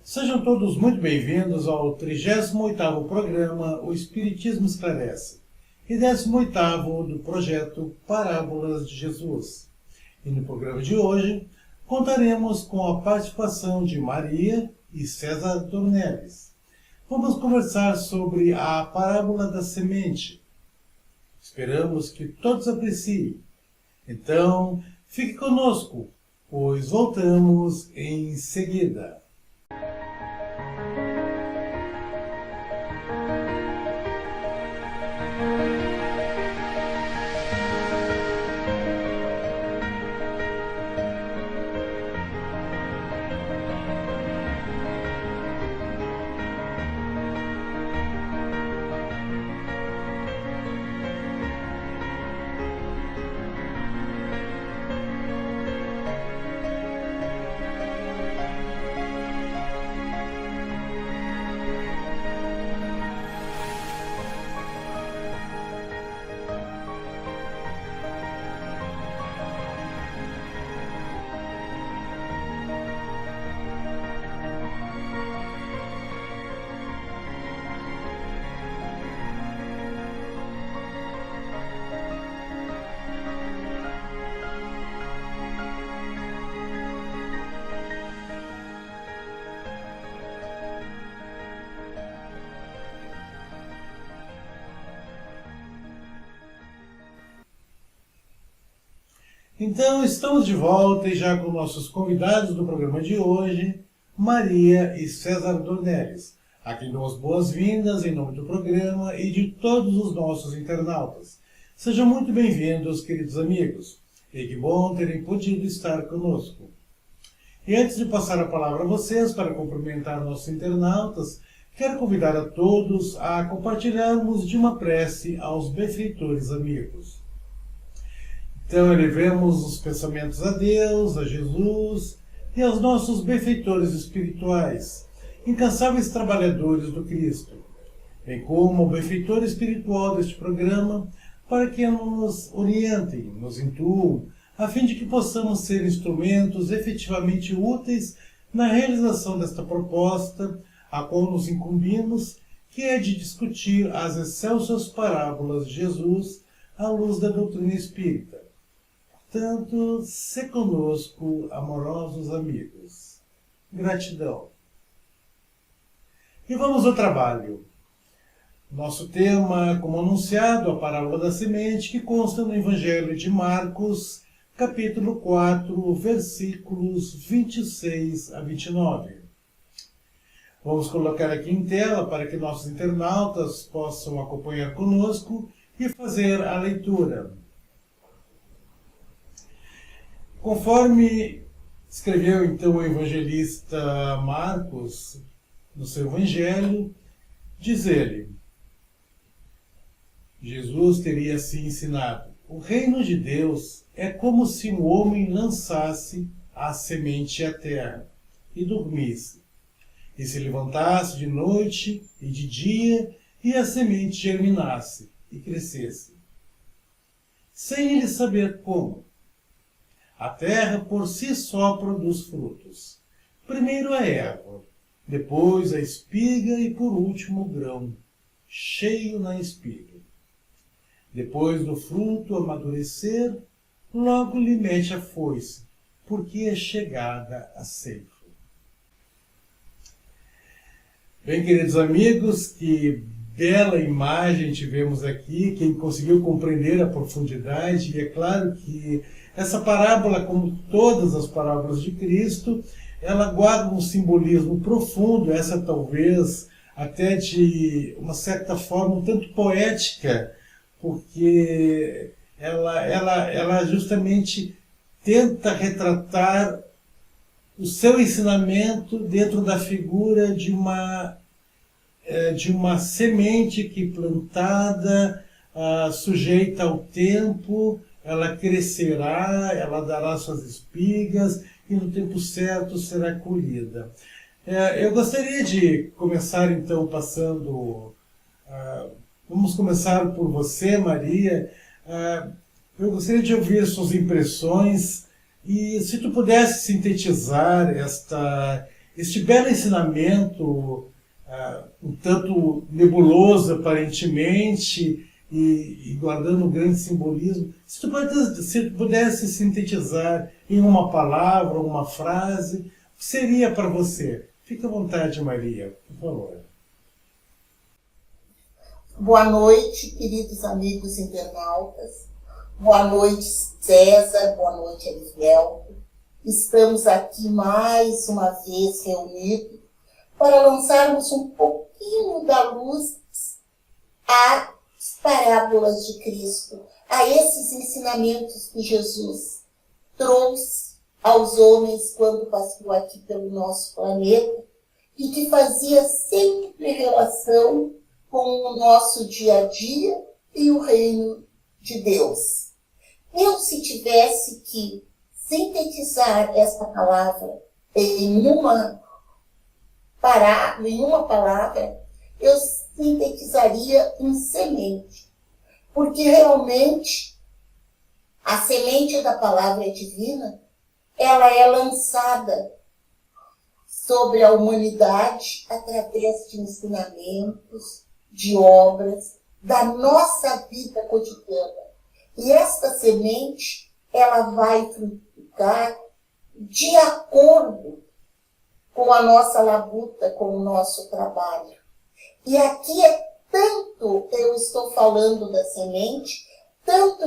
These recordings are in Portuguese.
Sejam todos muito bem-vindos ao 38º programa O Espiritismo Esclarece e 18º do projeto Parábolas de Jesus. E no programa de hoje contaremos com a participação de Maria e César Dornelles. Vamos conversar sobre a parábola da semente. Esperamos que todos apreciem. Então, fique conosco, pois voltamos em seguida. Então, estamos de volta e já com nossos convidados do programa de hoje, Maria e César Dornelles, a quem dou as boas-vindas em nome do programa e de todos os nossos internautas. Sejam muito bem-vindos, queridos amigos, e que bom terem podido estar conosco. E antes de passar a palavra a vocês para cumprimentar nossos internautas, quero convidar a todos a compartilharmos de uma prece aos benfeitores amigos. Então, elevemos os pensamentos a Deus, a Jesus e aos nossos benfeitores espirituais, incansáveis trabalhadores do Cristo, bem como o benfeitor espiritual deste programa, para que nos orientem, nos intuam, a fim de que possamos ser instrumentos efetivamente úteis na realização desta proposta, a qual nos incumbimos, que é de discutir as excelsas parábolas de Jesus à luz da doutrina espírita. Portanto, se conosco, amorosos amigos. Gratidão. E vamos ao trabalho. Nosso tema, como anunciado, a parábola da semente, que consta no Evangelho de Marcos, capítulo 4, versículos 26 a 29. Vamos colocar aqui em tela para que nossos internautas possam acompanhar conosco e fazer a leitura. Conforme escreveu então o evangelista Marcos no seu evangelho, diz ele, Jesus teria assim ensinado: o reino de Deus é como se um homem lançasse a semente à terra e dormisse, e se levantasse de noite e de dia, e a semente germinasse e crescesse, sem ele saber como. A terra por si só produz frutos. Primeiro a erva, depois a espiga e por último o grão, cheio na espiga. Depois do fruto amadurecer, logo lhe mete a foice, porque é chegada a ceifa. Bem, queridos amigos, que bela imagem tivemos aqui, quem conseguiu compreender a profundidade, e é claro que essa parábola, como todas as parábolas de Cristo, ela guarda um simbolismo profundo, essa talvez até de uma certa forma um tanto poética, porque ela justamente tenta retratar o seu ensinamento dentro da figura de uma semente que plantada, sujeita ao tempo, ela crescerá, ela dará suas espigas e no tempo certo será colhida. Eu gostaria de começar então passando... vamos começar por você, Maria. Eu gostaria de ouvir suas impressões e se tu pudesse sintetizar este belo ensinamento, um tanto nebuloso aparentemente, e guardando um grande simbolismo, se tu pudesse sintetizar em uma palavra, uma frase, o que seria para você? Fique à vontade, Maria, por favor. Boa noite, queridos amigos internautas. Boa noite, César. Boa noite, Elivelto. Estamos aqui mais uma vez reunidos para lançarmos um pouquinho da luz às parábolas de Cristo, a esses ensinamentos que Jesus trouxe aos homens quando passou aqui pelo nosso planeta e que fazia sempre relação com o nosso dia a dia e o reino de Deus. Eu, se tivesse que sintetizar esta palavra em uma palavra, eu sintetizaria em semente. Porque realmente a semente da palavra divina, ela é lançada sobre a humanidade através de ensinamentos, de obras, da nossa vida cotidiana. E esta semente, ela vai frutificar de acordo com a nossa labuta, com o nosso trabalho. E aqui eu estou falando da semente, tanto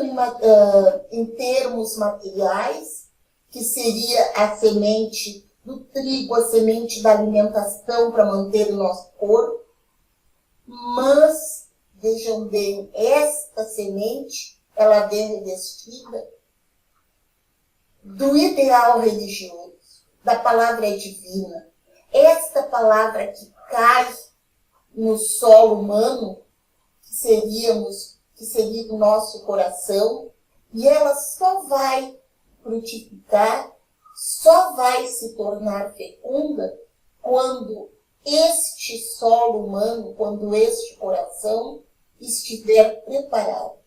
em termos materiais, que seria a semente do trigo, a semente da alimentação para manter o nosso corpo, mas, vejam bem, esta semente, ela vem revestida do ideal religioso, da palavra divina. Esta palavra que cai no solo humano, que seria o nosso coração, e ela só vai frutificar, só vai se tornar fecunda quando este solo humano, quando este coração estiver preparado.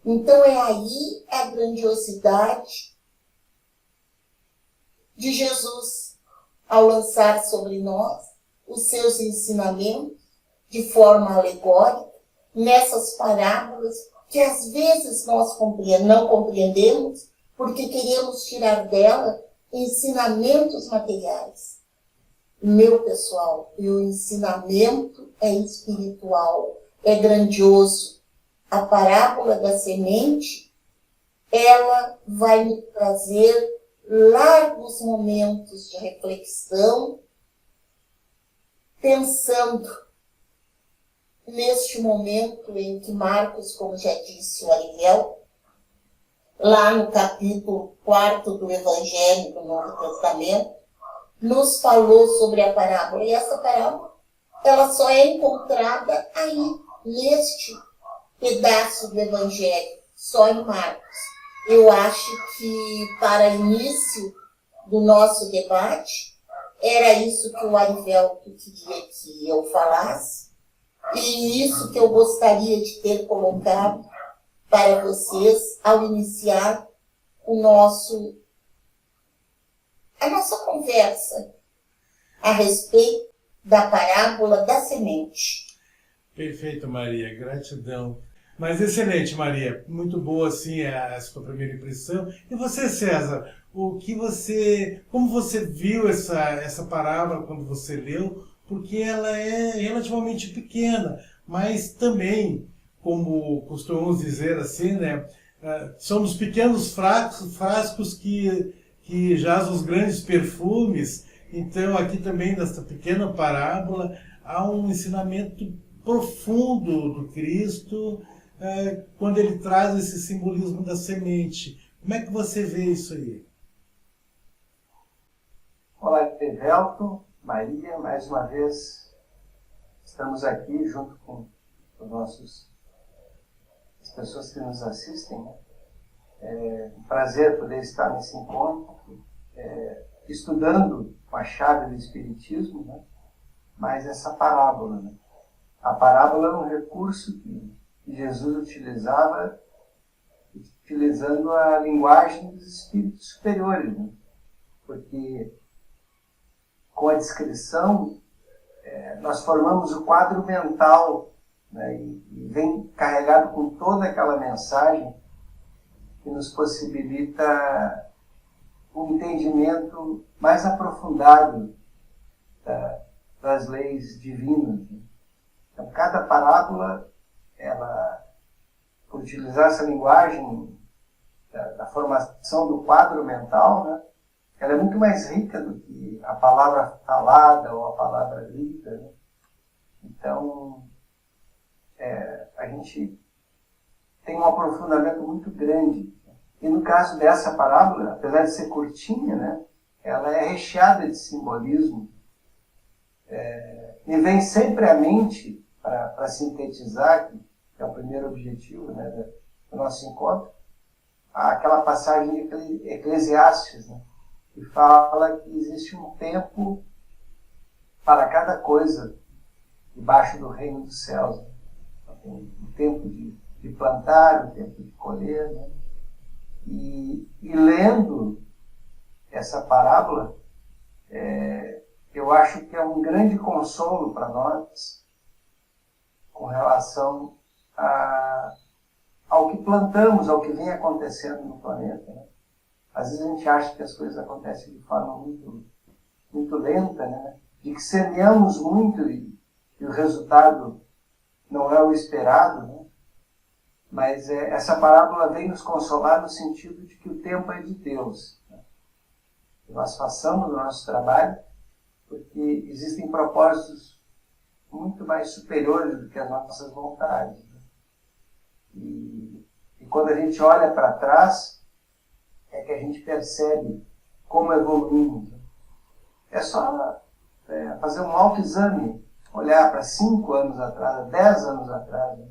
Então é aí a grandiosidade de Jesus ao lançar sobre nós os seus ensinamentos de forma alegórica, nessas parábolas que às vezes nós não compreendemos porque queremos tirar dela ensinamentos materiais. Meu pessoal, e o ensinamento é espiritual, é grandioso. A parábola da semente, ela vai me trazer largos momentos de reflexão, pensando neste momento em que Marcos, como já disse o Ariel, lá no capítulo 4 do Evangelho do Novo Testamento, nos falou sobre a parábola. E essa parábola, ela só é encontrada aí, neste pedaço do Evangelho, só em Marcos. Eu acho que, para início do nosso debate, era isso que o Arivelto queria que eu falasse, e isso que eu gostaria de ter colocado para vocês ao iniciar a nossa conversa a respeito da parábola da semente. Perfeito, Maria. Gratidão. Mas excelente, Maria. Muito boa, assim, a sua primeira impressão. E você, César, como você viu essa parábola quando você leu? Porque ela é relativamente pequena, mas também, como costumamos dizer assim, né, são os pequenos frascos que jazem os grandes perfumes. Então, aqui também, nessa pequena parábola, há um ensinamento profundo do Cristo, quando ele traz esse simbolismo da semente. Como é que você vê isso aí? Olá, Evelto, Maria, mais uma vez estamos aqui junto com as pessoas que nos assistem. É um prazer poder estar nesse encontro, estudando com a chave do Espiritismo, né? Mas essa parábola. Né? A parábola é um recurso que Jesus utilizava, utilizando a linguagem dos espíritos superiores, né? Porque com a descrição, nós formamos o quadro mental, né, e vem carregado com toda aquela mensagem que nos possibilita um entendimento mais aprofundado das leis divinas. Então, cada parábola, ela, por utilizar essa linguagem da formação do quadro mental, né, ela é muito mais rica do que a palavra falada ou a palavra lida, né? Então, a gente tem um aprofundamento muito grande. E no caso dessa parábola, apesar de ser curtinha, né, ela é recheada de simbolismo. Me vem sempre à mente, para sintetizar, que é o primeiro objetivo, né, do nosso encontro, aquela passagem de Eclesiastes, né, que fala que existe um tempo para cada coisa debaixo do reino dos céus. Então, tem um tempo de plantar, um tempo de colher, né? E lendo essa parábola, eu acho que é um grande consolo para nós com relação ao que plantamos, ao que vem acontecendo no planeta, né? Às vezes a gente acha que as coisas acontecem de forma muito, muito lenta, né? De que semeamos muito e o resultado não é o esperado, né? Mas essa parábola vem nos consolar no sentido de que o tempo é de Deus, né? Que nós façamos o nosso trabalho, porque existem propósitos muito mais superiores do que as nossas vontades, né? E quando a gente olha para trás, é que a gente percebe como evoluímos. É só fazer um autoexame, olhar para 5 anos atrás, 10 anos atrás, né,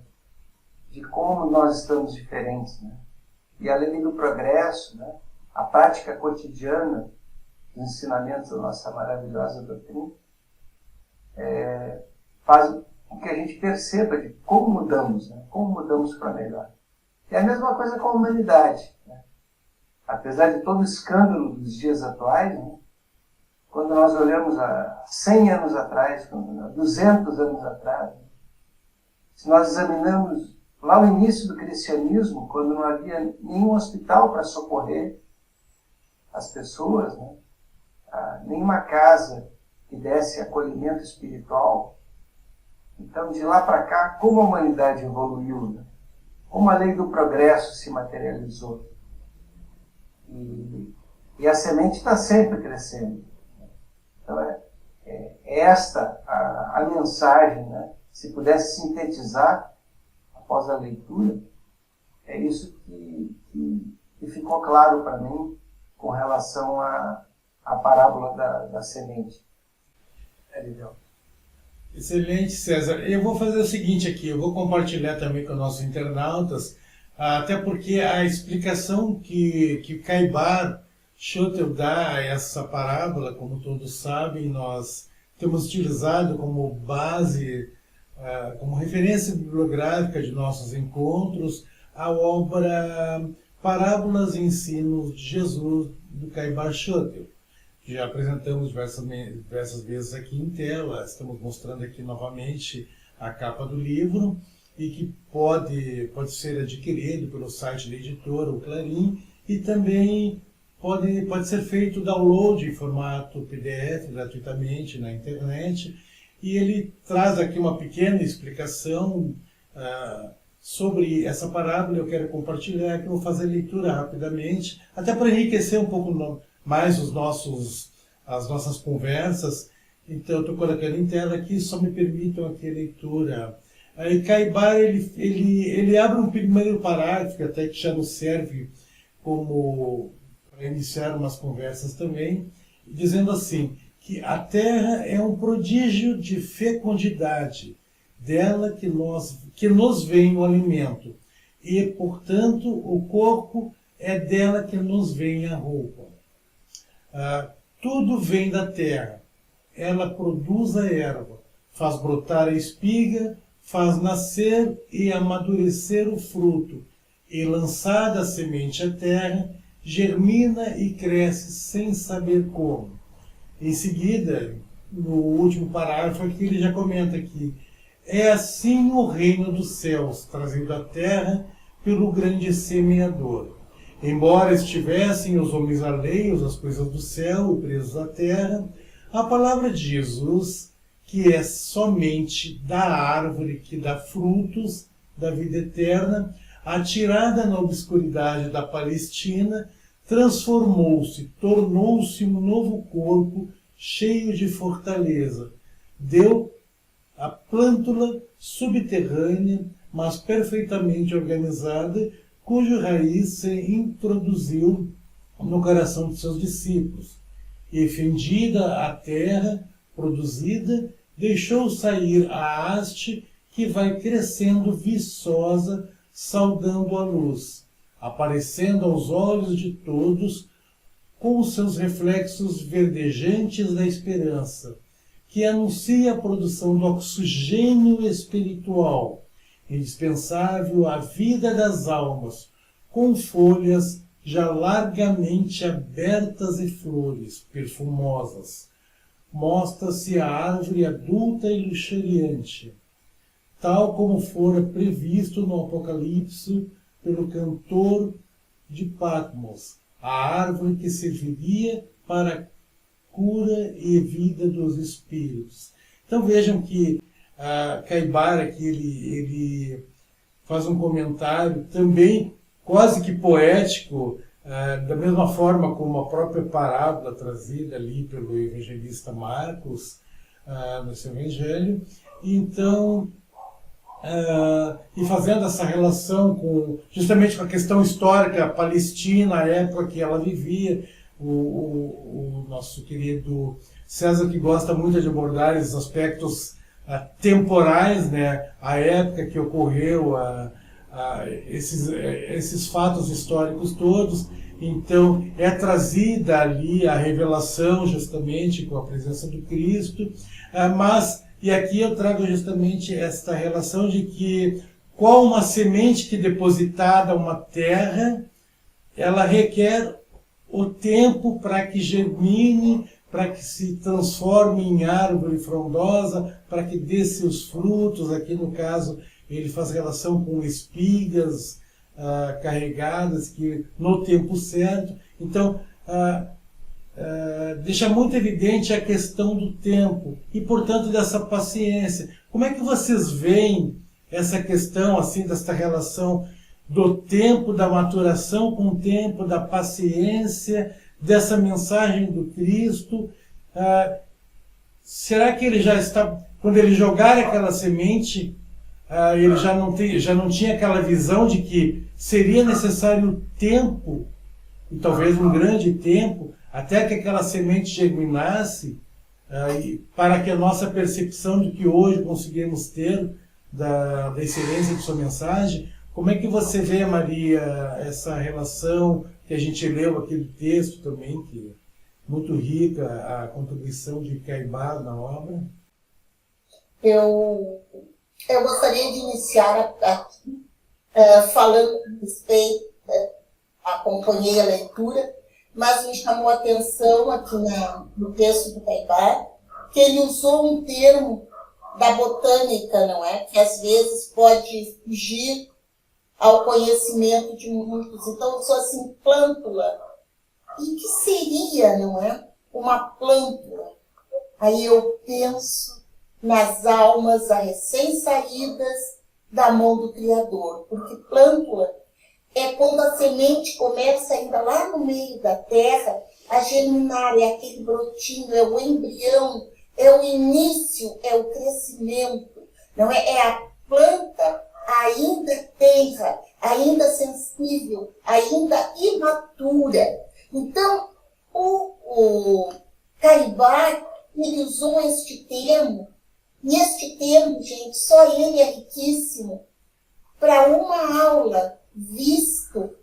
de como nós estamos diferentes, né? E além do progresso, né, a prática cotidiana dos ensinamentos da nossa maravilhosa doutrina faz com que a gente perceba de como mudamos, né? Como mudamos para melhor. E a mesma coisa com a humanidade, né? Apesar de todo o escândalo dos dias atuais, né, quando nós olhamos há 100 anos atrás, 200 anos atrás, né, se nós examinamos lá o início do cristianismo, quando não havia nenhum hospital para socorrer as pessoas, né, nenhuma casa que desse acolhimento espiritual. Então, de lá para cá, como a humanidade evoluiu, né? Como a lei do progresso se materializou. E a semente está sempre crescendo. Então, esta a mensagem, né? Se pudesse sintetizar após a leitura, é isso que ficou claro para mim com relação à parábola da semente. Legal. Excelente, César. Eu vou fazer o seguinte aqui, eu vou compartilhar também com nossos internautas, até porque a explicação que Caibar Schutel dá a essa parábola, como todos sabem, nós temos utilizado como base, como referência bibliográfica de nossos encontros, a obra Parábolas e Ensinos de Jesus, do Caibar Schutel. Já apresentamos diversas vezes aqui em tela, estamos mostrando aqui novamente a capa do livro, e que pode ser adquirido pelo site da editora, o Clarim, e também pode ser feito download em formato PDF gratuitamente na internet, e ele traz aqui uma pequena explicação sobre essa parábola. Eu quero compartilhar, que eu vou fazer a leitura rapidamente, até para enriquecer um pouco mais as nossas conversas. Então eu estou colocando em tela aqui, só me permitam aqui a leitura. Aí Caibar, ele abre um primeiro parágrafo, até que já nos serve como para iniciar umas conversas também, dizendo assim, que a terra é um prodígio de fecundidade, dela que nos vem o alimento, e, portanto, o corpo é dela que nos vem a roupa. Tudo vem da terra, ela produz a erva, faz brotar a espiga, faz nascer e amadurecer o fruto, e lançada a semente à terra, germina e cresce sem saber como. Em seguida, no último parágrafo aqui, ele já comenta que é assim o reino dos céus, trazido à terra pelo grande semeador. Embora estivessem os homens alheios às coisas do céu e presos à terra, a palavra de Jesus, que é somente da árvore que dá frutos da vida eterna, atirada na obscuridade da Palestina, transformou-se, tornou-se um novo corpo cheio de fortaleza. Deu a plântula subterrânea, mas perfeitamente organizada, cuja raiz se introduziu no coração de seus discípulos. E, fendida a terra produzida, deixou sair a haste que vai crescendo viçosa, saudando a luz, aparecendo aos olhos de todos com os seus reflexos verdejantes da esperança, que anuncia a produção do oxigênio espiritual, indispensável à vida das almas, com folhas já largamente abertas e flores perfumosas. Mostra-se a árvore adulta e luxuriante, tal como fora previsto no Apocalipse pelo cantor de Patmos, a árvore que serviria para a cura e vida dos espíritos. Então vejam que Caibara aqui ele faz um comentário também quase que poético, da mesma forma como a própria parábola trazida ali pelo evangelista Marcos no seu evangelho. Então, e fazendo essa relação justamente com a questão histórica palestina, a época que ela vivia, o nosso querido César, que gosta muito de abordar esses aspectos temporais, né, a época que ocorreu, esses fatos históricos todos. Então é trazida ali a revelação justamente com a presença do Cristo, e aqui eu trago justamente esta relação de que qual uma semente que depositada uma terra, ela requer o tempo para que germine, para que se transforme em árvore frondosa, para que dê seus frutos. Aqui no caso ele faz relação com espigas carregadas, que no tempo certo. Então deixa muito evidente a questão do tempo e, portanto, dessa paciência. Como é que vocês veem essa questão, assim, dessa relação do tempo, da maturação com o tempo, da paciência, dessa mensagem do Cristo? Será que ele já está, quando ele jogar aquela semente, ele já não tinha aquela visão de que seria necessário tempo, e talvez um grande tempo, até que aquela semente germinasse, para que a nossa percepção de que hoje conseguimos ter da excelência de sua mensagem? Como é que você vê, Maria, essa relação que a gente leu aqui do texto também, que é muito rica, a contribuição de Caibara na obra? Eu gostaria de iniciar aqui falando a respeito, acompanhei a leitura, mas me chamou a atenção aqui no texto do Caibara, que ele usou um termo da botânica, não é? Que às vezes pode fugir ao conhecimento de muitos. Então, usou assim, plântula. E que seria, não é? Uma plântula. Aí eu penso nas almas recém-saídas da mão do Criador, porque plântula é quando a semente começa ainda lá no meio da terra a germinar, é aquele brotinho, é o embrião, é o início, é o crescimento, não é? É a planta ainda tenra, ainda sensível, ainda imatura. Então, o Caibara, ele usou este termo, e este termo, gente, só ele é riquíssimo, para uma aula visto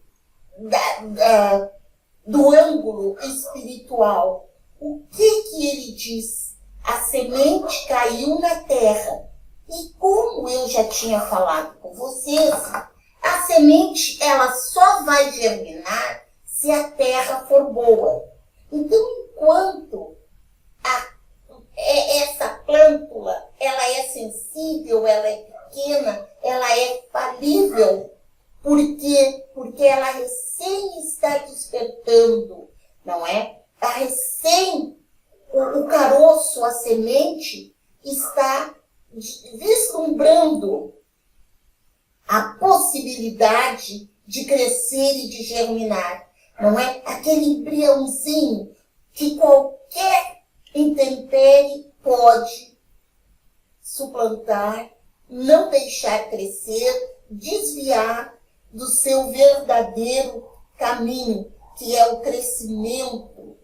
do ângulo espiritual. O que ele diz? A semente caiu na terra. E como eu já tinha falado com vocês, a semente ela só vai germinar se a terra for boa. Então, enquanto essa plântula, ela é sensível, ela é pequena, ela é falível. Por quê? Porque ela recém está despertando, não é? O caroço, a semente, está vislumbrando a possibilidade de crescer e de germinar, não é? Aquele embriãozinho que qualquer intempérie pode suplantar, não deixar crescer, desviar do seu verdadeiro caminho, que é o crescimento.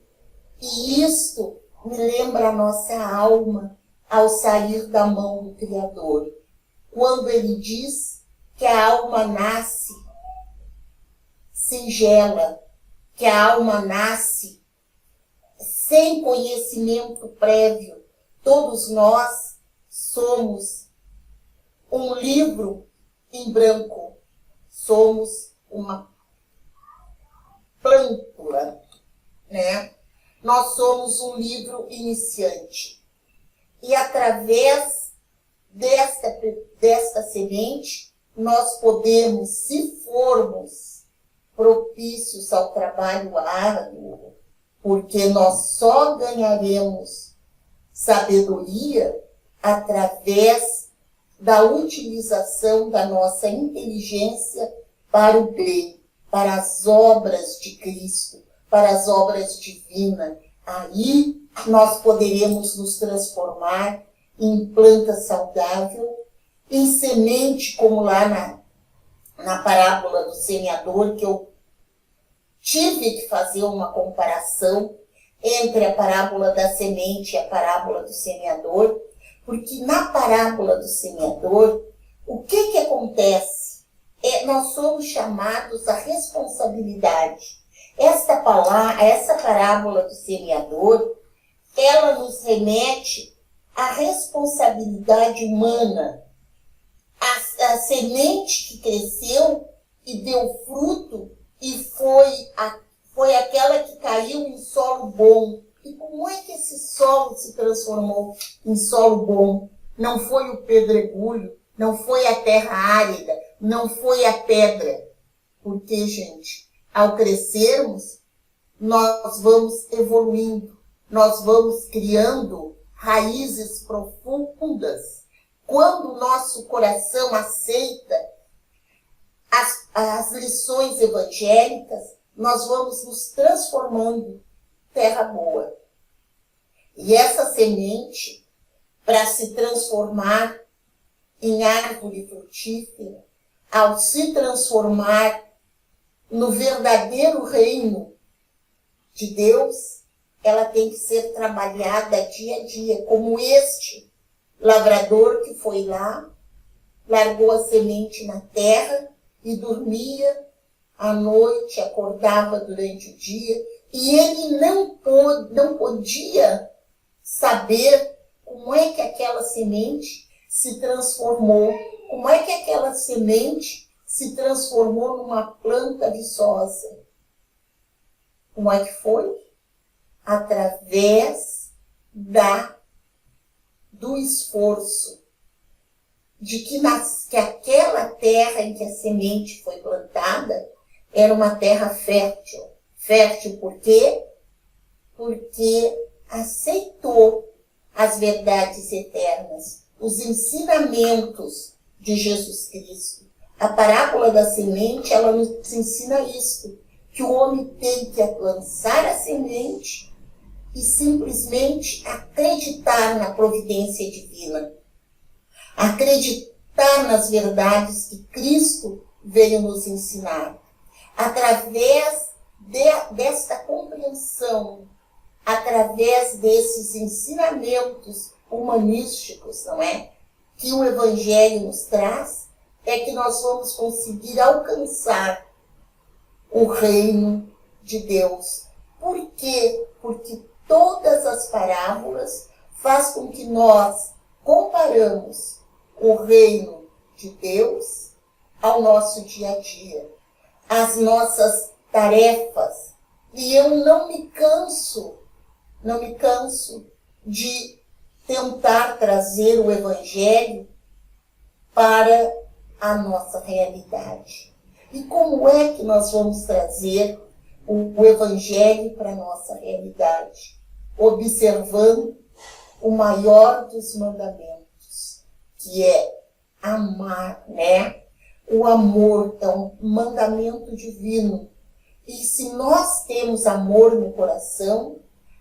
E isto me lembra a nossa alma ao sair da mão do Criador, quando ele diz que a alma nasce singela, que a alma nasce sem conhecimento prévio. Todos nós somos um livro em branco, somos uma plântula, né? Nós somos um livro iniciante. E através desta semente, nós podemos, se formos propícios ao trabalho árduo, porque nós só ganharemos sabedoria através da utilização da nossa inteligência para o bem, para as obras de Cristo, para as obras divinas. Aí nós poderemos nos transformar em planta saudável, em semente, como lá na parábola do semeador, que eu tive que fazer uma comparação entre a parábola da semente e a parábola do semeador, porque na parábola do semeador, o que acontece? Nós somos chamados à responsabilidade. Essa parábola do semeador, ela nos remete à responsabilidade humana. A semente que cresceu e deu fruto e foi aquela que caiu em solo bom. E como é que esse solo se transformou em solo bom? Não foi o pedregulho, não foi a terra árida, não foi a pedra. Porque, gente, ao crescermos, nós vamos evoluindo, nós vamos criando raízes profundas. Quando o nosso coração aceita as lições evangélicas, nós vamos nos transformando terra boa. E essa semente, para se transformar em árvore frutífera, ao se transformar no verdadeiro reino de Deus, ela tem que ser trabalhada dia a dia, como este lavrador que foi lá, largou a semente na terra e dormia à noite, acordava durante o dia, e ele não podia saber como é que aquela semente se transformou, como é que aquela semente se transformou numa planta viçosa. Como é que foi? Através do esforço de que aquela terra em que a semente foi plantada era uma terra fértil. Fértil por quê? Porque aceitou as verdades eternas, os ensinamentos de Jesus Cristo. A parábola da semente, ela nos ensina isso, que o homem tem que lançar a semente e simplesmente acreditar na providência divina. Acreditar nas verdades que Cristo veio nos ensinar. Através desta compreensão, através desses ensinamentos humanísticos, não é? Que o Evangelho nos traz, é que nós vamos conseguir alcançar o reino de Deus. Por quê? Porque todas as parábolas fazem com que nós comparamos o reino de Deus ao nosso dia a dia, às nossas tarefas. E eu não me canso de tentar trazer o Evangelho para a nossa realidade. E como é que nós vamos trazer o Evangelho para a nossa realidade? Observando o maior dos mandamentos, que é amar, né? O amor é um mandamento divino. E se nós temos amor no coração,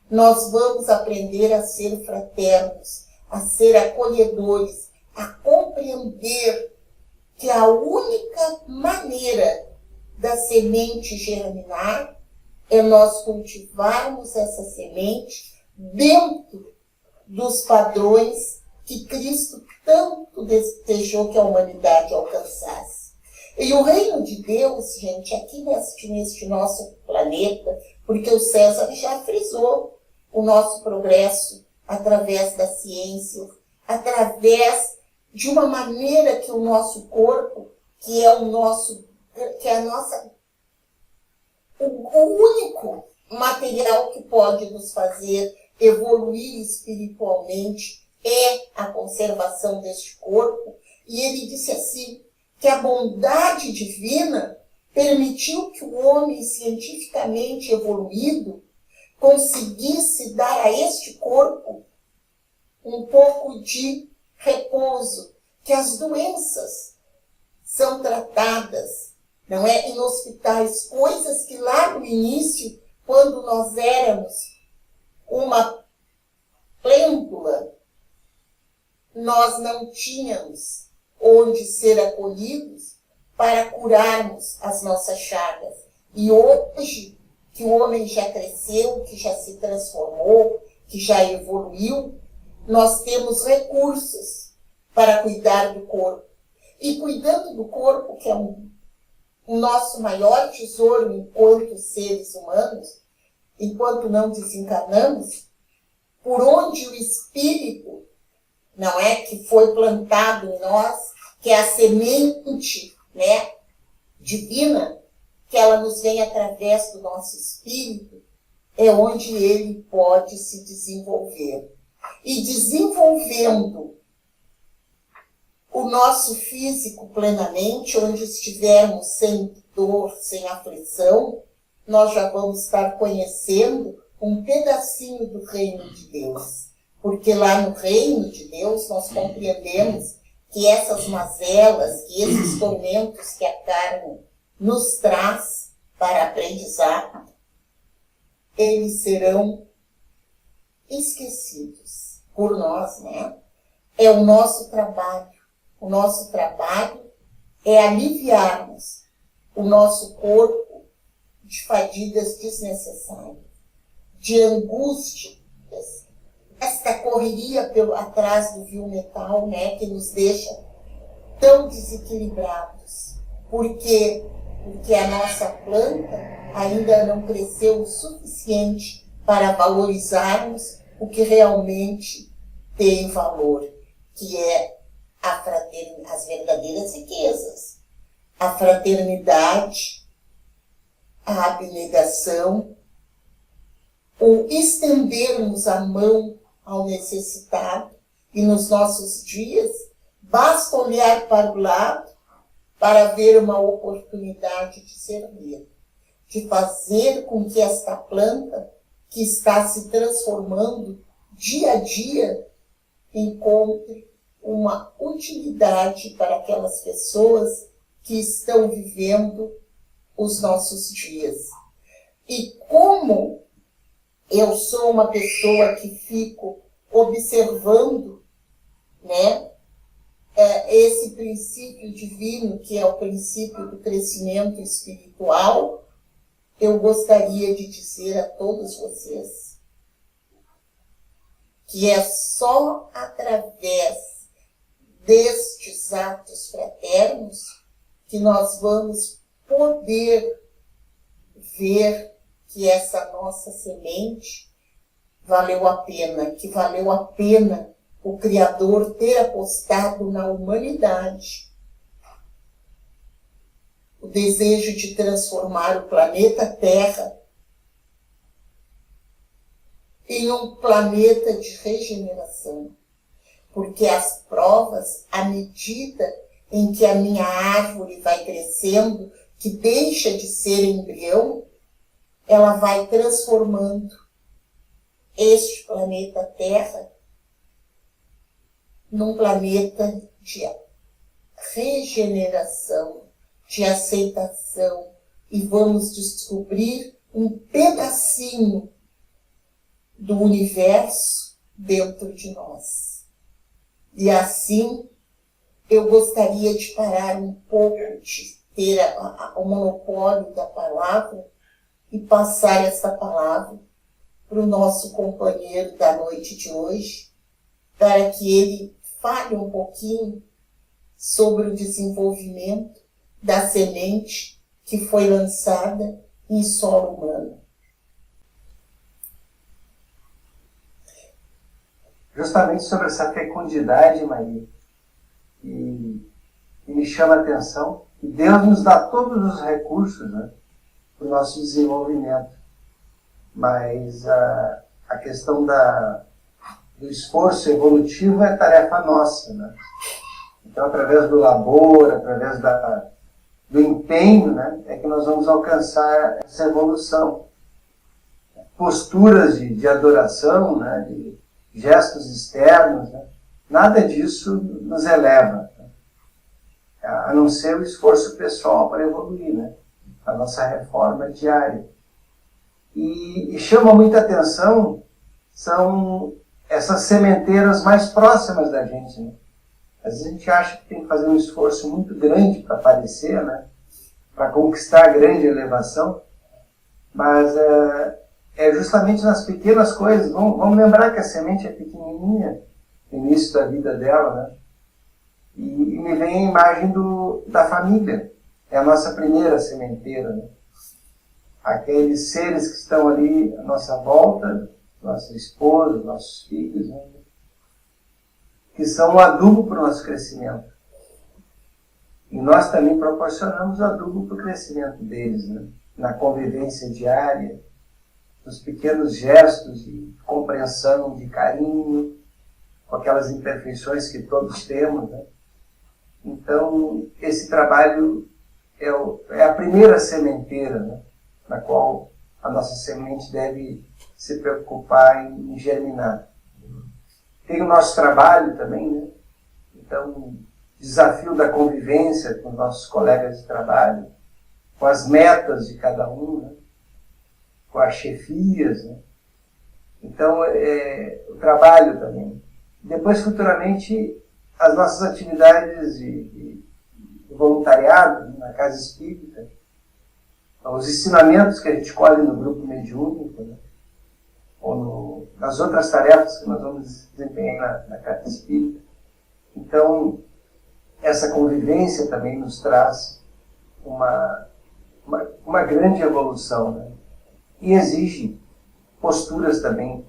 nós vamos aprender a ser fraternos, a ser acolhedores, a compreender que a única maneira da semente germinar é nós cultivarmos essa semente dentro dos padrões que Cristo tanto desejou que a humanidade alcançasse. E o reino de Deus, gente, aqui neste nosso planeta, porque o César já frisou o nosso progresso através da ciência, através de uma maneira que o nosso corpo, que é o único material que pode nos fazer evoluir espiritualmente é a conservação deste corpo. E ele disse assim, que a bondade divina permitiu que o homem cientificamente evoluído conseguisse dar a este corpo um pouco de repouso, que as doenças são tratadas, não é, em hospitais, coisas que lá no início, quando nós éramos uma plêndula, nós não tínhamos onde ser acolhidos para curarmos as nossas chagas. E hoje, que o homem já cresceu, que já se transformou, que já evoluiu, nós temos recursos para cuidar do corpo. E cuidando do corpo, que é o nosso maior tesouro enquanto seres humanos, enquanto não desencarnamos, por onde o espírito, não é, que foi plantado em nós, que é a semente, né, divina, que ela nos vem através do nosso espírito, é onde ele pode se desenvolver. E desenvolvendo o nosso físico plenamente, onde estivermos sem dor, sem aflição, nós já vamos estar conhecendo um pedacinho do reino de Deus. Porque lá no reino de Deus nós compreendemos que essas mazelas, que esses tormentos que a carne nos traz para aprendizado, eles serão esquecidos por nós, né? É o nosso trabalho. O nosso trabalho é aliviarmos o nosso corpo de fadigas desnecessárias, de angústias, esta correria atrás do vil metal, né, que nos deixa tão desequilibrados. Porque a nossa planta ainda não cresceu o suficiente para valorizarmos o que realmente tem valor, que é as verdadeiras riquezas. A fraternidade, a abnegação, o estendermos a mão ao necessitado. E nos nossos dias, basta olhar para o lado para ver uma oportunidade de servir, de fazer com que esta planta, que está se transformando dia a dia, encontre uma utilidade para aquelas pessoas que estão vivendo os nossos dias. E como eu sou uma pessoa que fico observando, né, esse princípio divino, que é o princípio do crescimento espiritual, eu gostaria de dizer a todos vocês que é só através destes atos fraternos que nós vamos poder ver que essa nossa semente valeu a pena, que valeu a pena o Criador ter apostado na humanidade. O desejo de transformar o planeta Terra em um planeta de regeneração. Porque as provas, à medida em que a minha árvore vai crescendo, que deixa de ser embrião, ela vai transformando este planeta Terra num planeta de regeneração, de aceitação, e vamos descobrir um pedacinho do universo dentro de nós. E assim, eu gostaria de parar um pouco, de ter o monopólio da palavra e passar essa palavra para o nosso companheiro da noite de hoje, para que ele fale um pouquinho sobre o desenvolvimento da semente que foi lançada em solo humano. Justamente sobre essa fecundidade, Maria, e me chama a atenção que Deus nos dá todos os recursos, né, para o nosso desenvolvimento. Mas a questão do esforço evolutivo é tarefa nossa, né? Então, através do labor, através do empenho, né, é que nós vamos alcançar essa evolução. Posturas de adoração, né, de gestos externos, né, nada disso nos eleva, né, a não ser o esforço pessoal para evoluir, né, a nossa reforma diária. E chama muita atenção são essas sementeiras mais próximas da gente, né? Às vezes a gente acha que tem que fazer um esforço muito grande para aparecer, né, para conquistar a grande elevação, mas é justamente nas pequenas coisas. Vamos lembrar que a semente é pequenininha no início da vida dela, né? E me vem a imagem da família. É a nossa primeira sementeira, né? Aqueles seres que estão ali à nossa volta, nossa esposa, nossos filhos, né? Que são o adubo para o nosso crescimento. E nós também proporcionamos o adubo para o crescimento deles, né? Na convivência diária, nos pequenos gestos de compreensão, de carinho, com aquelas imperfeições que todos temos, né? Então, esse trabalho é a primeira sementeira, né, na qual a nossa semente deve se preocupar em germinar. Tem o nosso trabalho também, né? Então, desafio da convivência com nossos colegas de trabalho, com as metas de cada um, né? Com as chefias, né? Então, o trabalho também. Depois, futuramente, as nossas atividades de voluntariado na Casa Espírita, os ensinamentos que a gente colhe no grupo mediúnico, né? Ou nas outras tarefas que nós vamos desempenhar na Casa Espírita. Então, essa convivência também nos traz uma grande evolução, né? E exige posturas também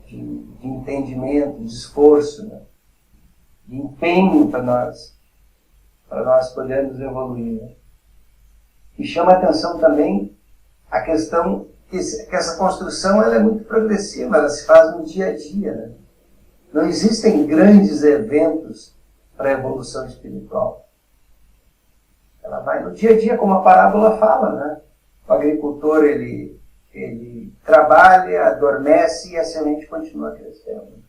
de entendimento, de esforço, né? De empenho para nós podermos evoluir, né? E chama a atenção também a questão que essa construção ela é muito progressiva, ela se faz no dia a dia, né? Não existem grandes eventos para a evolução espiritual. Ela vai no dia a dia, como a parábola fala, né? O agricultor, ele trabalha, adormece e a semente continua crescendo.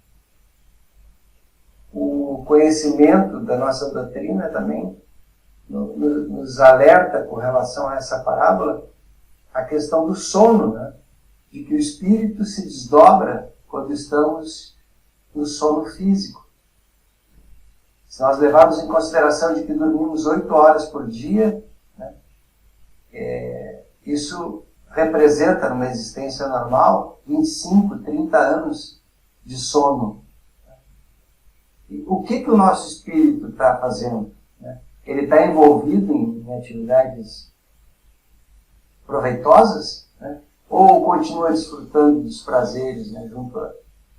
O conhecimento da nossa doutrina também nos alerta com relação a essa parábola a questão do sono, né? De que o espírito se desdobra quando estamos no sono físico. Se nós levarmos em consideração de que dormimos 8 horas por dia, né? Isso representa, numa existência normal, 25, 30 anos de sono. E o que o nosso espírito está fazendo, né? Ele está envolvido em atividades proveitosas, né? Ou continua desfrutando dos prazeres, né? Junto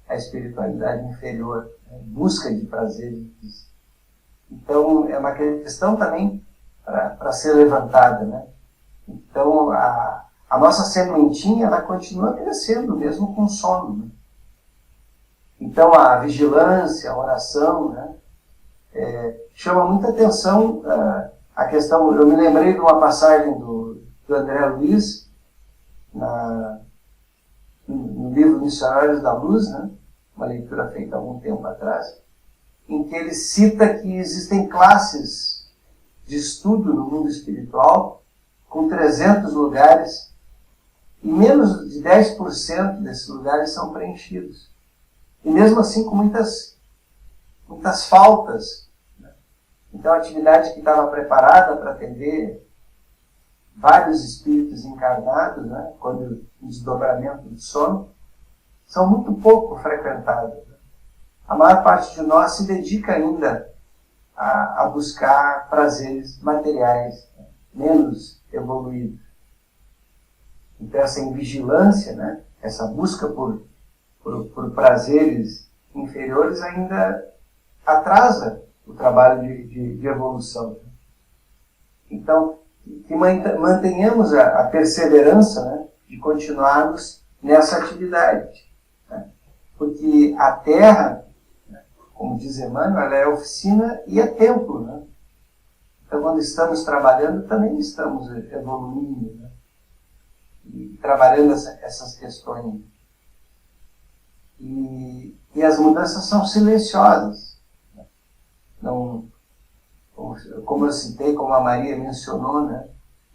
à espiritualidade inferior, né? Em busca de prazeres. Então, é uma questão também para ser levantada, né? Então, a a nossa sementinha ela continua crescendo mesmo com sono. Né? Então a vigilância, a oração, né? Chama muita atenção a questão. Eu me lembrei de uma passagem do André Luiz no livro Missionários da Luz, né? Uma leitura feita há algum tempo atrás, em que ele cita que existem classes de estudo no mundo espiritual com 300 lugares e menos de 10% desses lugares são preenchidos. E mesmo assim com muitas faltas. Né? Então a atividade que estava preparada para atender vários espíritos encarnados, né? Quando o desdobramento do sono, são muito pouco frequentadas. Né? A maior parte de nós se dedica ainda a buscar prazeres materiais, né? Menos evoluídos. Então essa invigilância, né? Essa busca por prazeres inferiores ainda atrasa o trabalho de evolução. Então, que mantenhamos a perseverança, né? De continuarmos nessa atividade. Né? Porque a Terra, como diz Emmanuel, ela é oficina e é templo. Né? Então, quando estamos trabalhando, também estamos evoluindo, né? E trabalhando essas questões. E as mudanças são silenciosas. Né? Não, como eu citei, como a Maria mencionou, né?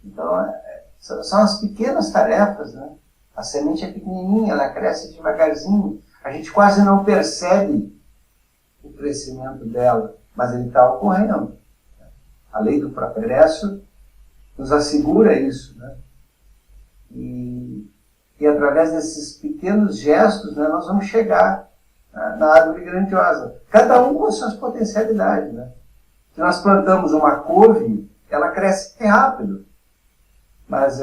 Então, são as pequenas tarefas, né? A semente é pequenininha, ela cresce devagarzinho. A gente quase não percebe o crescimento dela, mas ele está ocorrendo. A lei do progresso nos assegura isso, né? E através desses pequenos gestos, né, nós vamos chegar na árvore grandiosa. Cada um com as suas potencialidades, né? Se nós plantamos uma couve, ela cresce rápido. Mas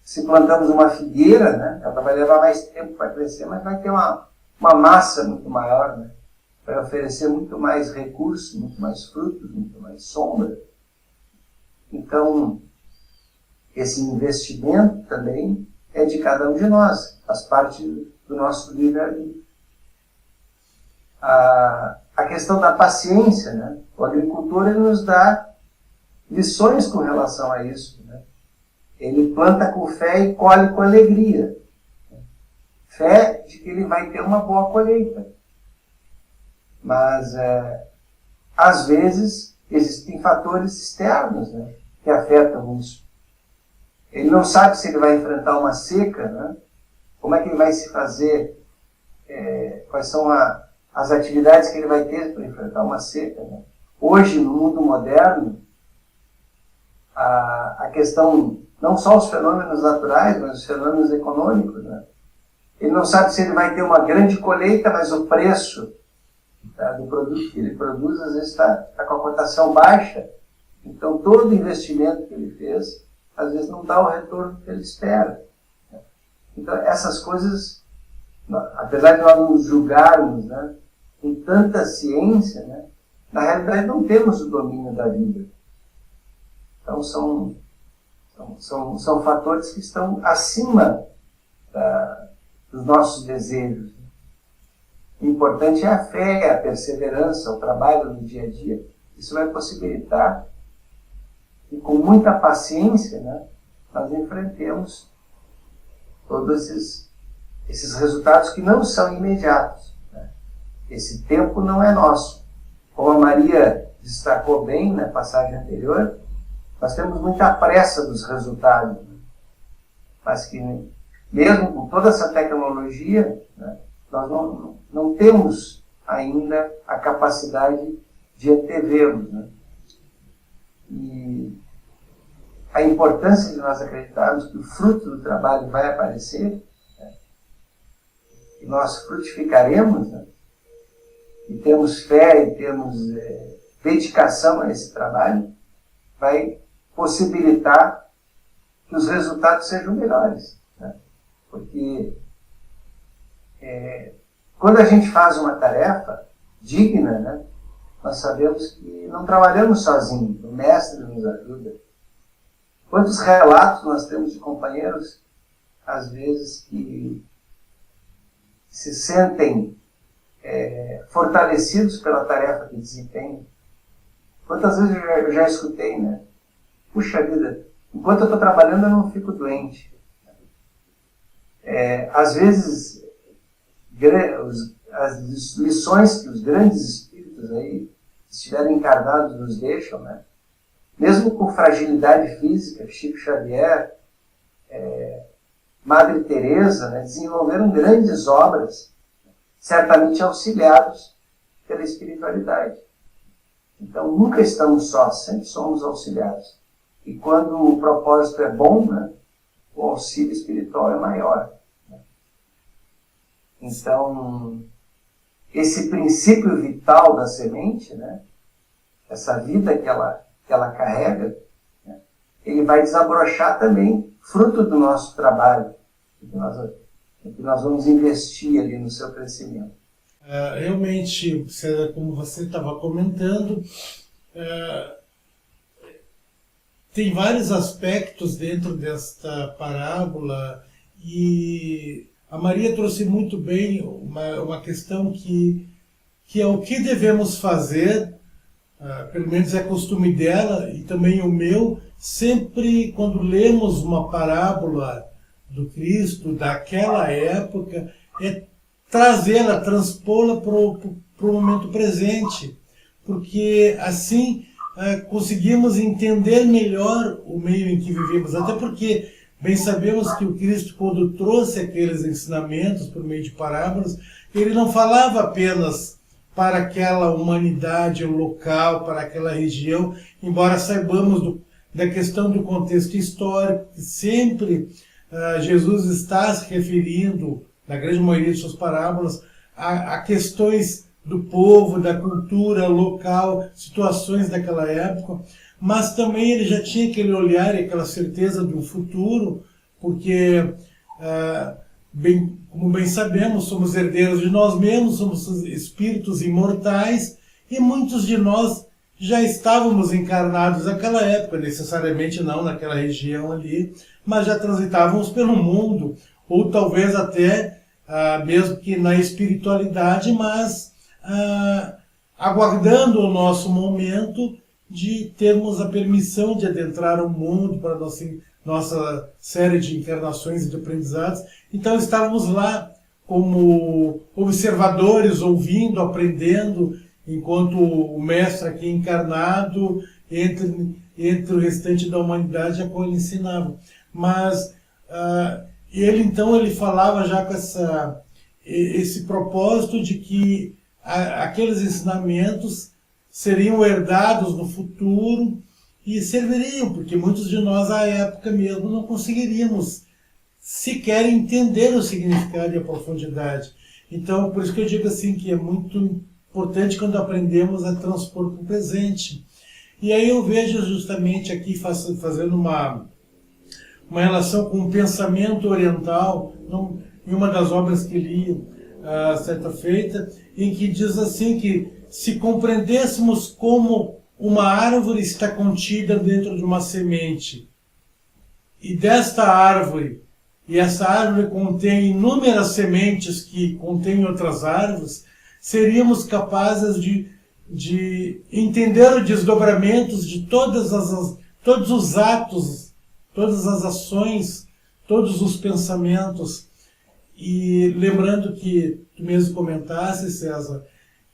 se plantamos uma figueira, né, ela vai levar mais tempo para crescer, mas vai ter uma massa muito maior, né? Vai oferecer muito mais recursos, muito mais frutos, muito mais sombra. Então, esse investimento também é de cada um de nós, faz parte do nosso livre-arbítrio. A questão da paciência, né? O agricultor ele nos dá lições com relação a isso. Né? Ele planta com fé e colhe com alegria. Fé de que ele vai ter uma boa colheita. Mas, às vezes, existem fatores externos, né, que afetam isso. Ele não sabe se ele vai enfrentar uma seca, né? Como é que ele vai se fazer, quais são as atividades que ele vai ter para enfrentar uma seca. Né? Hoje, no mundo moderno, a questão, não só os fenômenos naturais, mas os fenômenos econômicos. Né? Ele não sabe se ele vai ter uma grande colheita, mas o preço, tá, do produto que ele produz, às vezes está com a cotação baixa. Então, todo investimento que ele fez, às vezes não dá o retorno que ele espera. Então, essas coisas, apesar de nós nos julgarmos, né, com tanta ciência, né, na realidade não temos o domínio da vida. Então, são fatores que estão acima dos nossos desejos. O importante é a fé, a perseverança, o trabalho no dia a dia. Isso vai possibilitar que, com muita paciência, né, nós enfrentemos todos esses resultados que não são imediatos. Né? Esse tempo não é nosso. Como a Maria destacou bem na passagem anterior, nós temos muita pressa dos resultados. Né? Mas que, mesmo com toda essa tecnologia, né, nós não temos ainda a capacidade de antevê-los. Né? E a importância de nós acreditarmos que o fruto do trabalho vai aparecer, né? E nós frutificaremos, né? E temos fé e temos dedicação a esse trabalho, vai possibilitar que os resultados sejam melhores. Né? Porque quando a gente faz uma tarefa digna, né, nós sabemos que não trabalhamos sozinhos, o mestre nos ajuda. Quantos relatos nós temos de companheiros às vezes, que se sentem fortalecidos pela tarefa que desempenham. Quantas vezes eu já escutei, né? Puxa vida, enquanto eu estou trabalhando eu não fico doente. Às vezes, as lições que os grandes espíritos aí, que estiveram encarnados, nos deixam, né? Mesmo com fragilidade física, Chico Xavier, Madre Teresa, né, desenvolveram grandes obras, certamente auxiliados pela espiritualidade. Então, nunca estamos sós, sempre somos auxiliados. E quando o propósito é bom, né, o auxílio espiritual é maior. Né? Então, esse princípio vital da semente, né, essa vida que ela carrega, né, ele vai desabrochar também, fruto do nosso trabalho, que nós vamos investir ali no seu crescimento. Realmente, como você estava comentando, tem vários aspectos dentro desta parábola e a Maria trouxe muito bem uma questão que é o que devemos fazer, pelo menos é costume dela e também o meu, sempre quando lemos uma parábola do Cristo daquela época, é trazê-la, transpô-la para o momento presente, porque assim conseguimos entender melhor o meio em que vivemos, até porque bem sabemos que o Cristo, quando trouxe aqueles ensinamentos por meio de parábolas, ele não falava apenas para aquela humanidade local, para aquela região, embora saibamos da questão do contexto histórico, que sempre Jesus está se referindo, na grande maioria de suas parábolas, a questões do povo, da cultura local, situações daquela época, mas também ele já tinha aquele olhar e aquela certeza do futuro, porque, como bem sabemos, somos herdeiros de nós mesmos, somos espíritos imortais, e muitos de nós já estávamos encarnados naquela época, necessariamente não naquela região ali, mas já transitávamos pelo mundo, ou talvez até, mesmo que na espiritualidade, mas aguardando o nosso momento de termos a permissão de adentrar o mundo para nossa série de encarnações e de aprendizados. Então estávamos lá como observadores, ouvindo, aprendendo, enquanto o mestre aqui encarnado, entre o restante da humanidade, a qual ele ensinava. Mas ele falava já com esse propósito de que aqueles ensinamentos seriam herdados no futuro e serviriam, porque muitos de nós, à época mesmo, não conseguiríamos sequer entender o significado e a profundidade. Então, por isso que eu digo assim, que é muito importante quando aprendemos a transpor para o presente. E aí eu vejo justamente aqui, fazendo uma relação com o pensamento oriental, em uma das obras que li certa feita, em que diz assim que se compreendêssemos como uma árvore está contida dentro de uma semente, e desta árvore, e essa árvore contém inúmeras sementes que contêm outras árvores, seríamos capazes de entender os desdobramentos de todos os atos, todas as ações, todos os pensamentos. E lembrando que tu mesmo comentaste, César,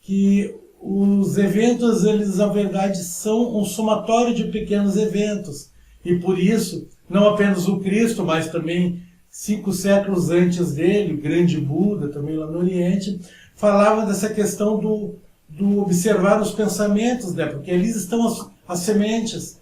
que os eventos, eles na verdade são um somatório de pequenos eventos. E por isso, não apenas o Cristo, mas também 5 séculos antes dele, o grande Buda, também lá no Oriente, falava dessa questão do observar os pensamentos, né? Porque ali estão as sementes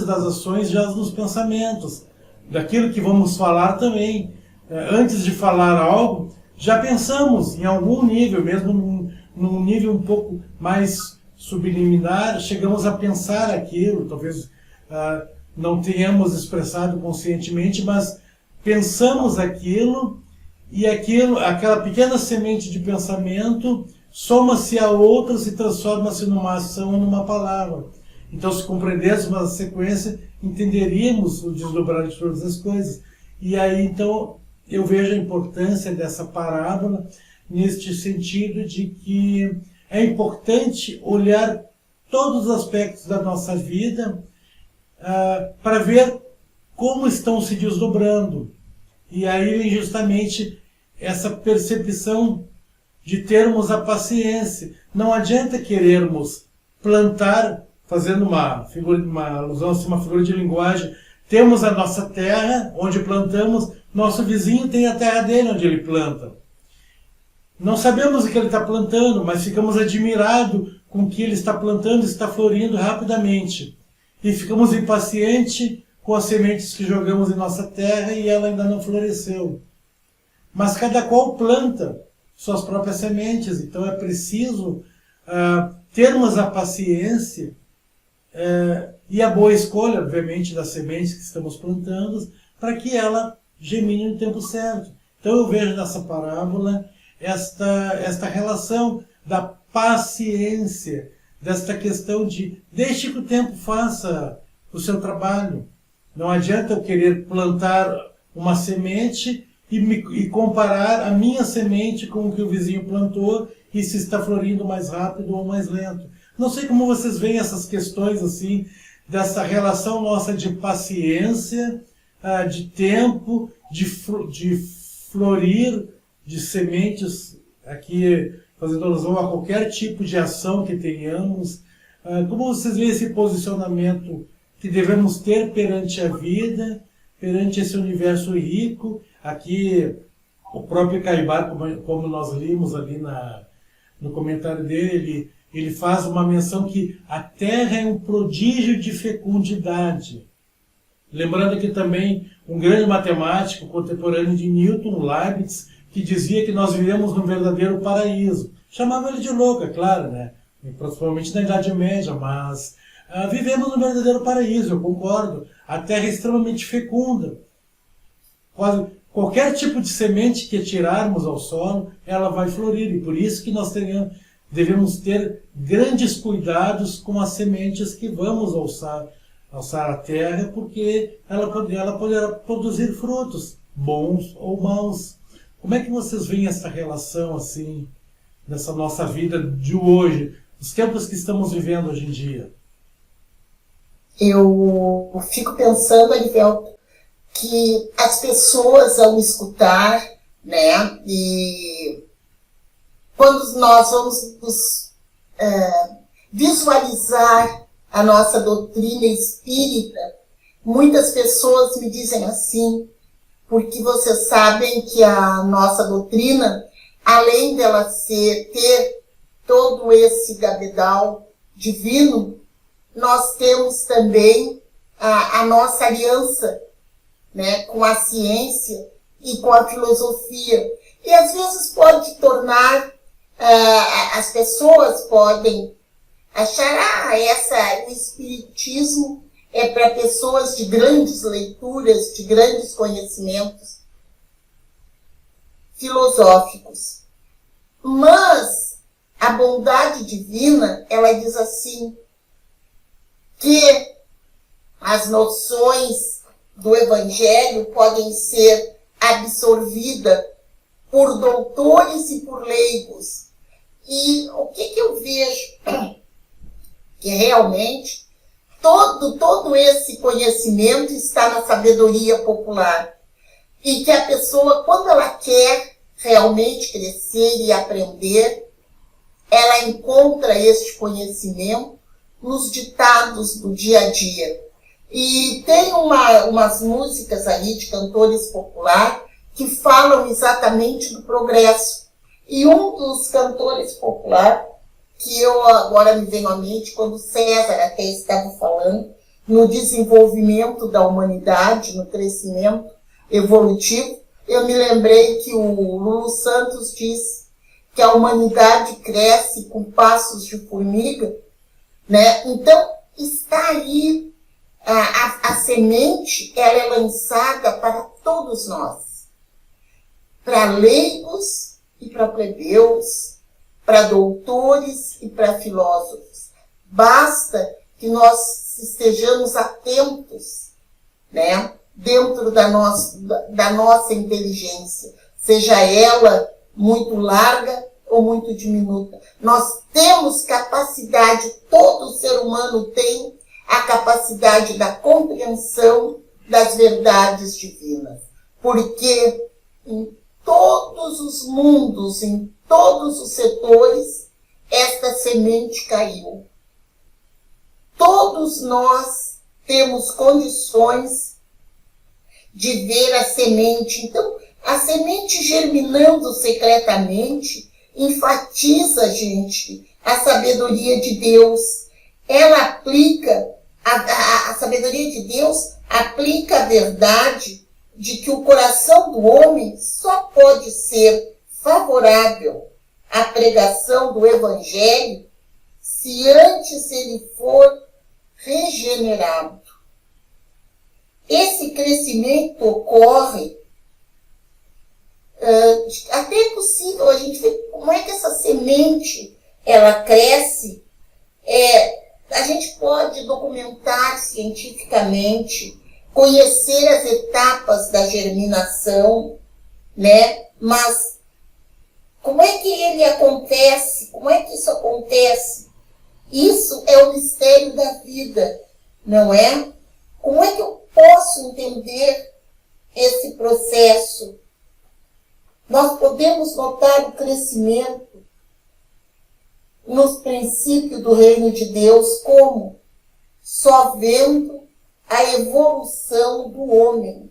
das ações já nos pensamentos, daquilo que vamos falar também. Antes de falar algo, já pensamos em algum nível, mesmo num nível um pouco mais subliminar, chegamos a pensar aquilo, talvez não tenhamos expressado conscientemente, mas pensamos aquilo, e aquela pequena semente de pensamento soma-se a outra, se transforma-se numa ação, numa palavra. Então, se compreendêssemos a sequência, entenderíamos o desdobrar de todas as coisas. E aí, então, eu vejo a importância dessa parábola neste sentido de que é importante olhar todos os aspectos da nossa vida para ver como estão se desdobrando. E aí vem justamente essa percepção de termos a paciência. Não adianta querermos plantar, fazendo uma alusão assim, uma figura de linguagem, temos a nossa terra onde plantamos, nosso vizinho tem a terra dele onde ele planta. Não sabemos o que ele está plantando, mas ficamos admirados com o que ele está plantando, está florindo rapidamente. E ficamos impacientes com as sementes que jogamos em nossa terra e ela ainda não floresceu. Mas cada qual planta suas próprias sementes, então é preciso termos a paciência e a boa escolha, obviamente, das sementes que estamos plantando, para que ela germine no tempo certo. Então eu vejo nessa parábola esta relação da paciência, desta questão de deixe que o tempo faça o seu trabalho. Não adianta eu querer plantar uma semente e comparar a minha semente com o que o vizinho plantou e se está florindo mais rápido ou mais lento. Não sei como vocês veem essas questões assim, dessa relação nossa de paciência, de tempo, de florir, de sementes, aqui fazendo alusão a qualquer tipo de ação que tenhamos. Como vocês veem esse posicionamento que devemos ter perante a vida, perante esse universo rico? Aqui, o próprio Caibá, como nós limos ali no comentário dele, ele faz uma menção que a Terra é um prodígio de fecundidade. Lembrando que também um grande matemático contemporâneo de Newton, Leibniz, que dizia que nós vivemos num verdadeiro paraíso. Chamava ele de louco, é claro, né? Provavelmente na Idade Média, mas vivemos num verdadeiro paraíso, eu concordo. A Terra é extremamente fecunda. Qualquer tipo de semente que tirarmos ao solo, ela vai florir. E por isso que nós devemos ter grandes cuidados com as sementes que vamos alçar a terra, porque ela poderá produzir frutos, bons ou maus. Como é que vocês veem essa relação assim, nessa nossa vida de hoje, os tempos que estamos vivendo hoje em dia? Eu fico pensando, Arivelto, que as pessoas, ao escutar, né, e quando nós vamos visualizar a nossa doutrina espírita, muitas pessoas me dizem assim, porque vocês sabem que a nossa doutrina, além dela ter todo esse cabedal divino, nós temos também a nossa aliança, né, com a ciência e com a filosofia. E às vezes pode tornar, as pessoas podem achar, o espiritismo é para pessoas de grandes leituras, de grandes conhecimentos filosóficos. Mas a bondade divina, ela diz assim, que as noções do Evangelho podem ser absorvidas por doutores e por leigos. E o que eu vejo? Que realmente todo esse conhecimento está na sabedoria popular. E que a pessoa, quando ela quer realmente crescer e aprender, ela encontra este conhecimento nos ditados do dia a dia. E tem umas músicas aí de cantores populares que falam exatamente do progresso. E um dos cantores populares, que eu agora me venho à mente, quando César até estava falando, no desenvolvimento da humanidade, no crescimento evolutivo, eu me lembrei que o Lulu Santos diz que a humanidade cresce com passos de formiga, né? Então, está aí, a semente, ela é lançada para todos nós, para leigos e para plebeus, para doutores e para filósofos. Basta que nós estejamos atentos, né, dentro da nossa inteligência, seja ela muito larga ou muito diminuta. Nós temos capacidade, todo ser humano tem a capacidade da compreensão das verdades divinas. Porque em todos os mundos, em todos os setores, esta semente caiu. Todos nós temos condições de ver a semente. Então, a semente germinando secretamente enfatiza, gente, a sabedoria de Deus. Ela aplica, a sabedoria de Deus aplica a verdade de que o coração do homem só pode ser favorável à pregação do Evangelho se antes ele for regenerado. Esse crescimento ocorre, até é possível a gente ver como é que essa semente ela cresce. A gente pode documentar cientificamente, conhecer as etapas da germinação, né? Mas como é que ele acontece? Como é que isso acontece? Isso é o mistério da vida, não é? Como é que eu posso entender esse processo? Nós podemos notar o crescimento nos princípios do reino de Deus como? Só vendo a evolução do homem,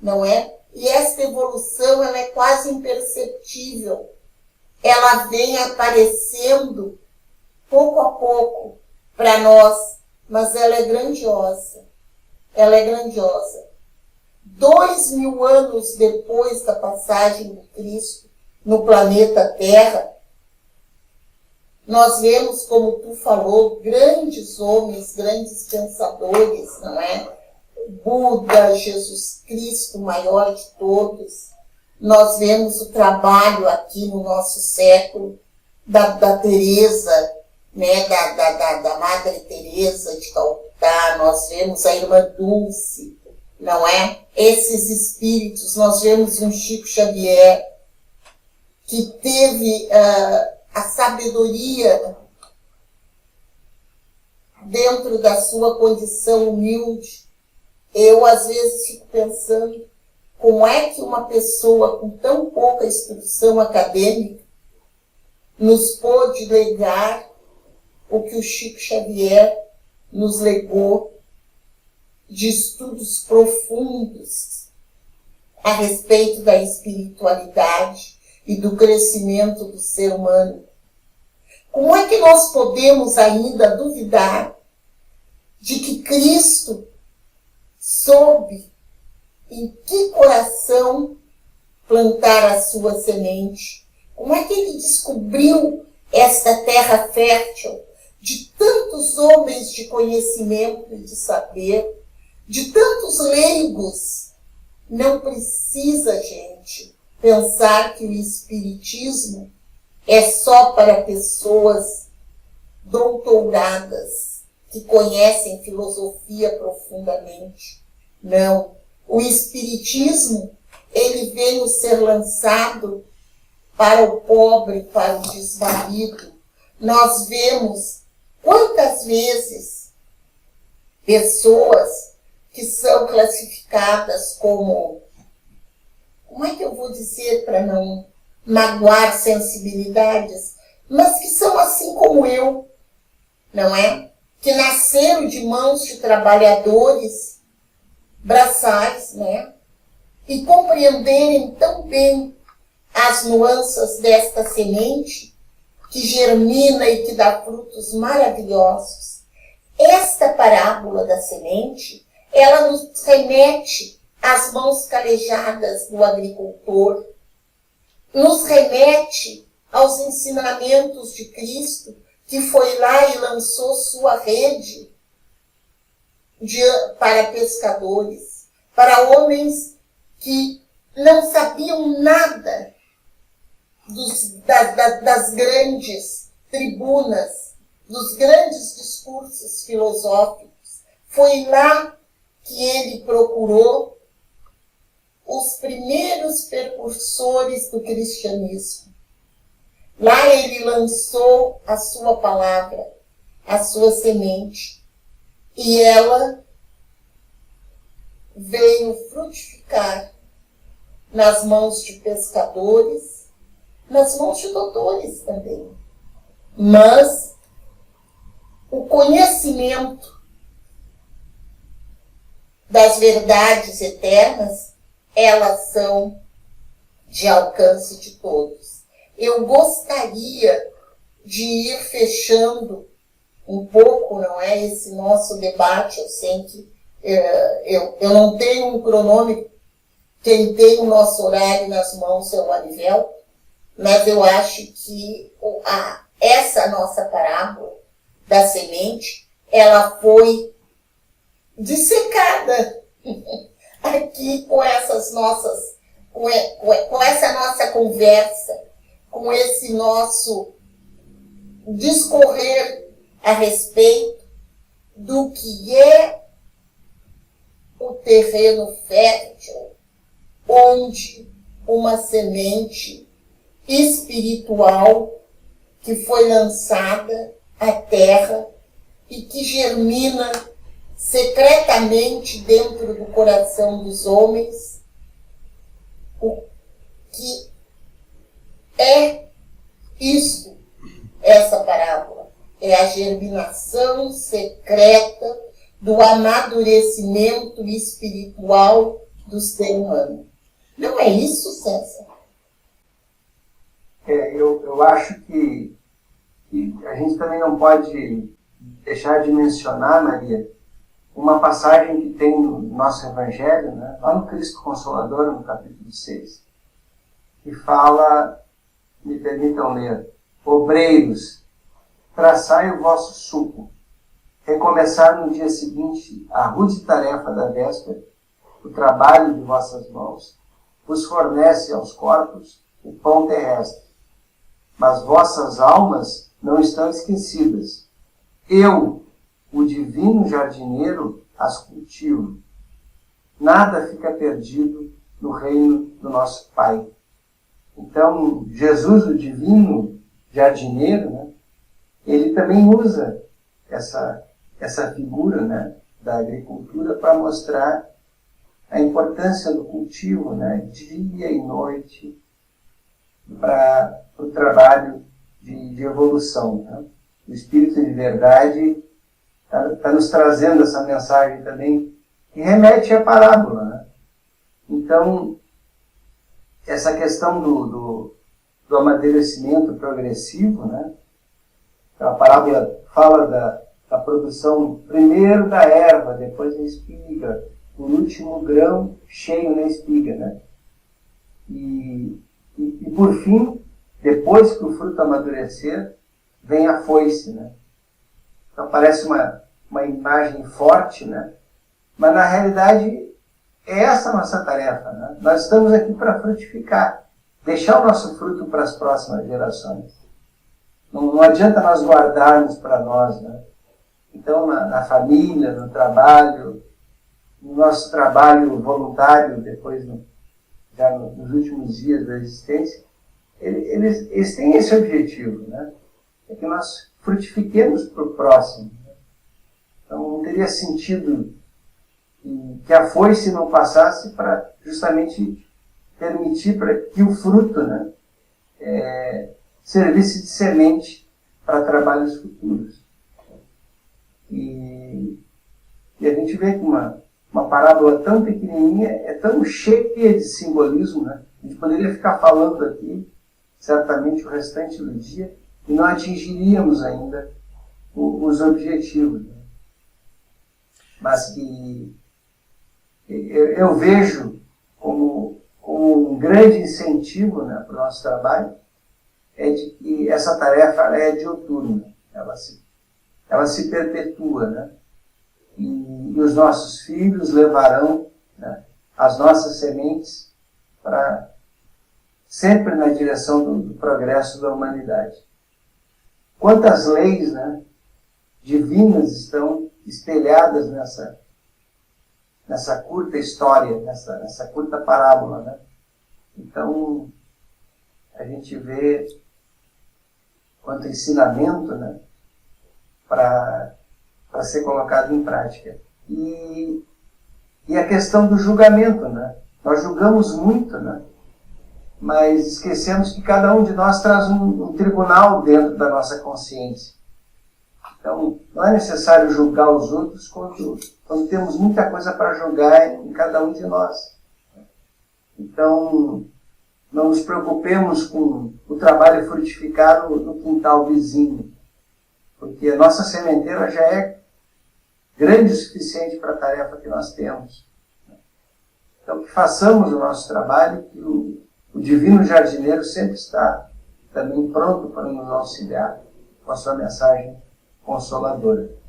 não é? E essa evolução ela é quase imperceptível. Ela vem aparecendo pouco a pouco para nós, mas ela é grandiosa. Ela é grandiosa. 2000 anos depois da passagem de Cristo no planeta Terra, nós vemos, como tu falou, grandes homens, grandes pensadores, não é? Buda, Jesus Cristo, o maior de todos. Nós vemos o trabalho aqui no nosso século da Teresa, né? da Madre Teresa de Calcutá. Nós vemos a Irmã Dulce, não é? Esses espíritos. Nós vemos um Chico Xavier que teve a sabedoria dentro da sua condição humilde. Eu, às vezes, fico pensando como é que uma pessoa com tão pouca instrução acadêmica nos pôde legar o que o Chico Xavier nos legou de estudos profundos a respeito da espiritualidade e do crescimento do ser humano. Como é que nós podemos ainda duvidar de que Cristo soube em que coração plantar a sua semente? Como é que ele descobriu esta terra fértil de tantos homens de conhecimento e de saber, de tantos leigos? Não precisa, gente, pensar que o espiritismo é só para pessoas doutoradas, que conhecem filosofia profundamente. Não. O espiritismo, ele veio ser lançado para o pobre, para o desvalido. Nós vemos quantas vezes pessoas que são classificadas como é que eu vou dizer para não magoar sensibilidades, mas que são assim como eu, não é? Que nasceram de mãos de trabalhadores braçais, né? E compreenderem tão bem as nuances desta semente que germina e que dá frutos maravilhosos. Esta parábola da semente, ela nos remete às mãos calejadas do agricultor, nos remete aos ensinamentos de Cristo, que foi lá e lançou sua rede para pescadores, para homens que não sabiam nada das grandes tribunas, dos grandes discursos filosóficos. Foi lá que ele procurou os primeiros precursores do cristianismo. Lá ele lançou a sua palavra, a sua semente, e ela veio frutificar nas mãos de pescadores, nas mãos de doutores também. Mas o conhecimento das verdades eternas, elas são de alcance de todos. Eu gostaria de ir fechando um pouco, não é, esse nosso debate. Eu sei que eu não tenho um cronômetro, quem tem o nosso horário nas mãos é o Arivel, mas eu acho que essa nossa parábola da semente, ela foi dissecada aqui com essas nossas, com essa nossa conversa, com esse nosso discorrer a respeito do que é o terreno fértil, onde uma semente espiritual que foi lançada à terra e que germina secretamente dentro do coração dos homens, o que é isto, essa parábola. É a germinação secreta do amadurecimento espiritual do ser humano. Não é isso, César? Eu acho que a gente também não pode deixar de mencionar, Maria, uma passagem que tem no nosso Evangelho, né, lá no Cristo Consolador, no capítulo 6, que fala, me permitam ler: obreiros, traçai o vosso suco, recomeçar no dia seguinte a rude tarefa da véspera, o trabalho de vossas mãos, vos fornece aos corpos o pão terrestre. Mas vossas almas não estão esquecidas. Eu, o divino jardineiro, as cultivo. Nada fica perdido no reino do nosso Pai. Então, Jesus, o divino jardineiro, né, ele também usa essa figura, né, da agricultura para mostrar a importância do cultivo, né, dia e noite, para o trabalho de evolução. Né? O Espírito de Verdade está nos trazendo essa mensagem também, que remete à parábola. Né? Então, essa questão do amadurecimento progressivo, né? A parábola fala da produção primeiro da erva, depois da espiga, o último grão cheio na espiga. Né? E por fim, depois que o fruto amadurecer, vem a foice. Né? Então parece uma imagem forte, né? Mas na realidade é essa a nossa tarefa. Né? Nós estamos aqui para frutificar, deixar o nosso fruto para as próximas gerações. Não adianta nós guardarmos para nós. Né? Então, na família, no trabalho, no nosso trabalho voluntário, depois, já nos últimos dias da existência, eles têm esse objetivo, né? É que nós frutifiquemos para o próximo. Né? Então, não teria sentido que a foice não passasse para justamente permitir para que o fruto, né, servisse de semente para trabalhos futuros. E a gente vê que uma parábola tão pequenininha é tão cheia de simbolismo, né? A gente poderia ficar falando aqui certamente o restante do dia e não atingiríamos ainda os objetivos. Né? Mas que eu vejo como um grande incentivo, né, para o nosso trabalho, é de que essa tarefa é dioturna, ela se perpetua, né? E os nossos filhos levarão, né, as nossas sementes sempre na direção do progresso da humanidade. Quantas leis, né, divinas estão espelhadas nessa curta história, nessa curta parábola, né? Então, a gente vê quanto ensinamento, né, para ser colocado em prática. E a questão do julgamento, né? Nós julgamos muito, né? Mas esquecemos que cada um de nós traz um tribunal dentro da nossa consciência. Então, não é necessário julgar os outros quando temos muita coisa para julgar em cada um de nós. Então, não nos preocupemos com o trabalho frutificar no quintal vizinho, porque a nossa sementeira já é grande o suficiente para a tarefa que nós temos. Então, que façamos o nosso trabalho, que o divino jardineiro sempre está também pronto para nos auxiliar com a sua mensagem consoladora.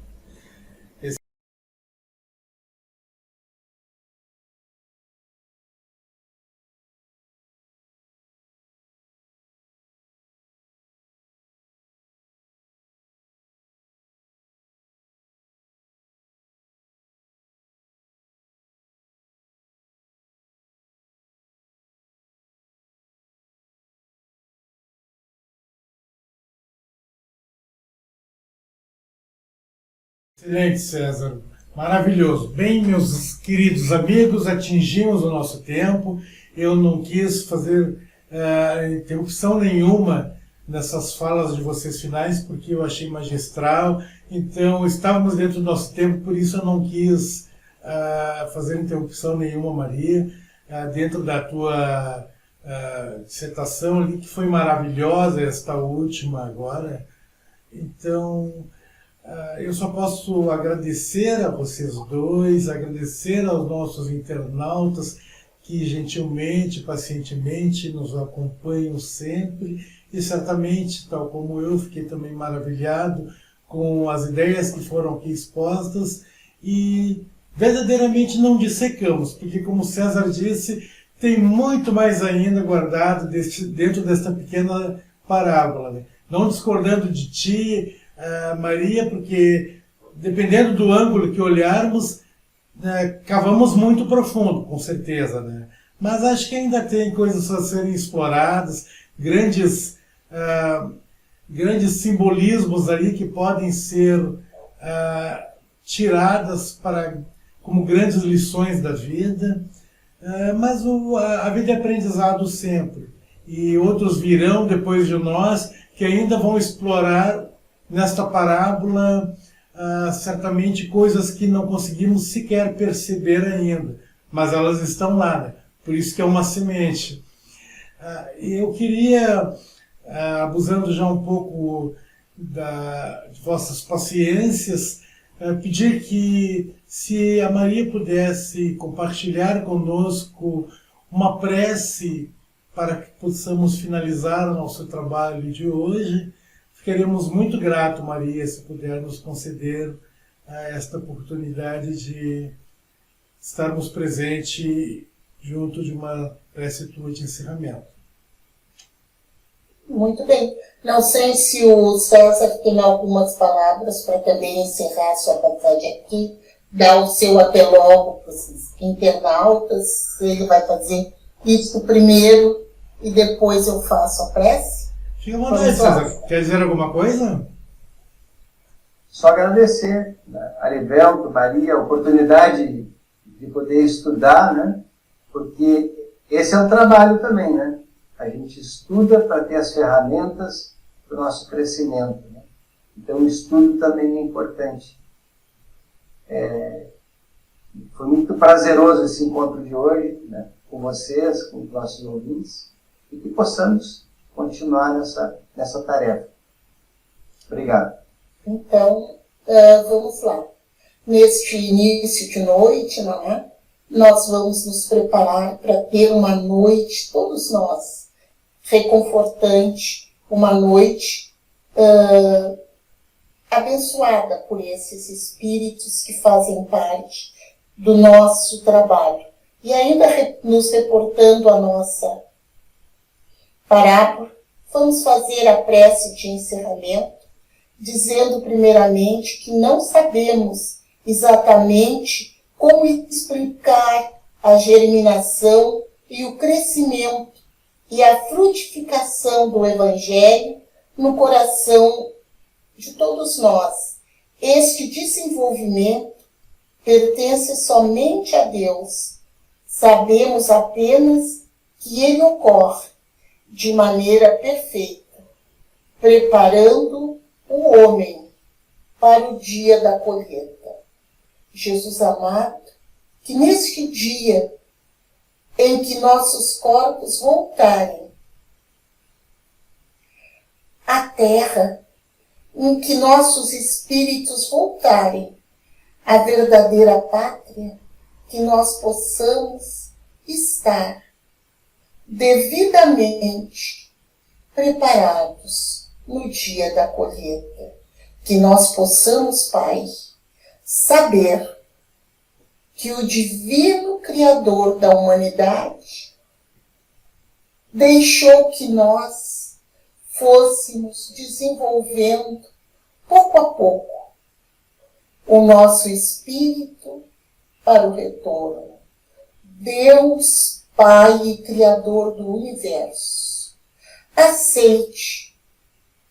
Excelente, César. Maravilhoso. Bem, meus queridos amigos, atingimos o nosso tempo. Eu não quis fazer interrupção nenhuma nessas falas de vocês finais, porque eu achei magistral. Então, estávamos dentro do nosso tempo, por isso eu não quis fazer interrupção nenhuma, Maria, dentro da tua dissertação ali, que foi maravilhosa, esta última agora. Então, eu só posso agradecer a vocês dois, agradecer aos nossos internautas que gentilmente, pacientemente nos acompanham sempre e certamente, tal como eu, fiquei também maravilhado com as ideias que foram aqui expostas e verdadeiramente não dissecamos, porque como César disse, tem muito mais ainda guardado dentro desta pequena parábola, né? Não discordando de ti, Maria, porque dependendo do ângulo que olharmos, cavamos muito profundo, com certeza, né? Mas acho que ainda tem coisas a serem exploradas, grandes simbolismos ali que podem ser tiradas como grandes lições da vida, mas a vida é aprendizado sempre, e outros virão depois de nós que ainda vão explorar nesta parábola, certamente coisas que não conseguimos sequer perceber ainda, mas elas estão lá, né? Por isso que é uma semente. Eu queria, abusando já um pouco de vossas paciências, pedir que, se a Maria pudesse compartilhar conosco uma prece para que possamos finalizar o nosso trabalho de hoje. Ficaremos muito gratos, Maria, se puder nos conceder esta oportunidade de estarmos presentes junto de uma prece tua de encerramento. Muito bem. Não sei se o César tem algumas palavras para também encerrar sua passagem aqui, dar o seu apelógo para os internautas. Ele vai fazer isso primeiro e depois eu faço a prece. Fica à vontade, César. Quer dizer alguma coisa? Só agradecer, né, Arivelto, Maria, a oportunidade de poder estudar, né? Porque esse é um trabalho também, né? A gente estuda para ter as ferramentas para o nosso crescimento, né? Então o estudo também é importante. Foi muito prazeroso esse encontro de hoje, né? Com vocês, com os nossos ouvintes, e que possamos continuar nessa tarefa. Obrigado. Então, vamos lá. Neste início de noite, não é? Nós vamos nos preparar para ter uma noite, todos nós, reconfortante, uma noite abençoada por esses espíritos que fazem parte do nosso trabalho. E ainda nos reportando a nossa parábola, vamos fazer a prece de encerramento, dizendo primeiramente que não sabemos exatamente como explicar a germinação e o crescimento e a frutificação do Evangelho no coração de todos nós. Este desenvolvimento pertence somente a Deus. Sabemos apenas que ele ocorre de maneira perfeita, preparando o homem para o dia da colheita. Jesus amado, que neste dia em que nossos corpos voltarem à terra, em que nossos espíritos voltarem à verdadeira pátria, que nós possamos estar devidamente preparados no dia da colheita. Que nós possamos, Pai, saber que o divino Criador da humanidade deixou que nós fôssemos desenvolvendo, pouco a pouco, o nosso espírito para o retorno. Deus, Pai e Criador do Universo, aceite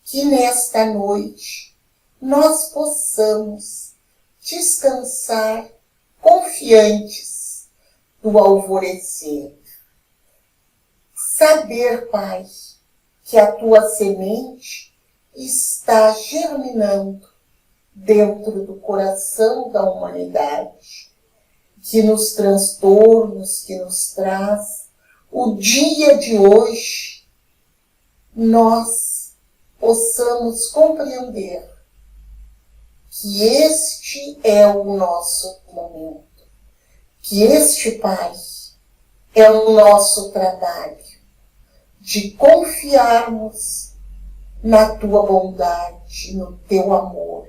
que nesta noite nós possamos descansar confiantes do alvorecer. Saber, Pai, que a tua semente está germinando dentro do coração da humanidade, que nos transtornos que nos traz o dia de hoje, nós possamos compreender que este é o nosso momento, que este, Pai, é o nosso trabalho de confiarmos na tua bondade, no teu amor.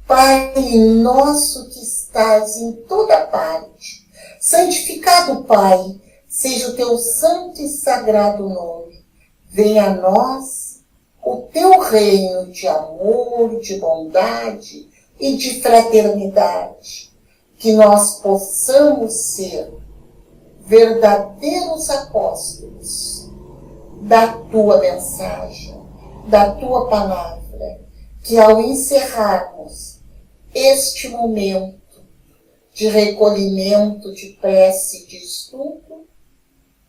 Pai nosso que estás em toda parte, santificado, Pai, seja o teu santo e sagrado nome. Venha a nós o teu reino de amor, de bondade e de fraternidade. Que nós possamos ser verdadeiros apóstolos da tua mensagem, da tua palavra, que ao encerrarmos este momento de recolhimento, de prece, de estudo,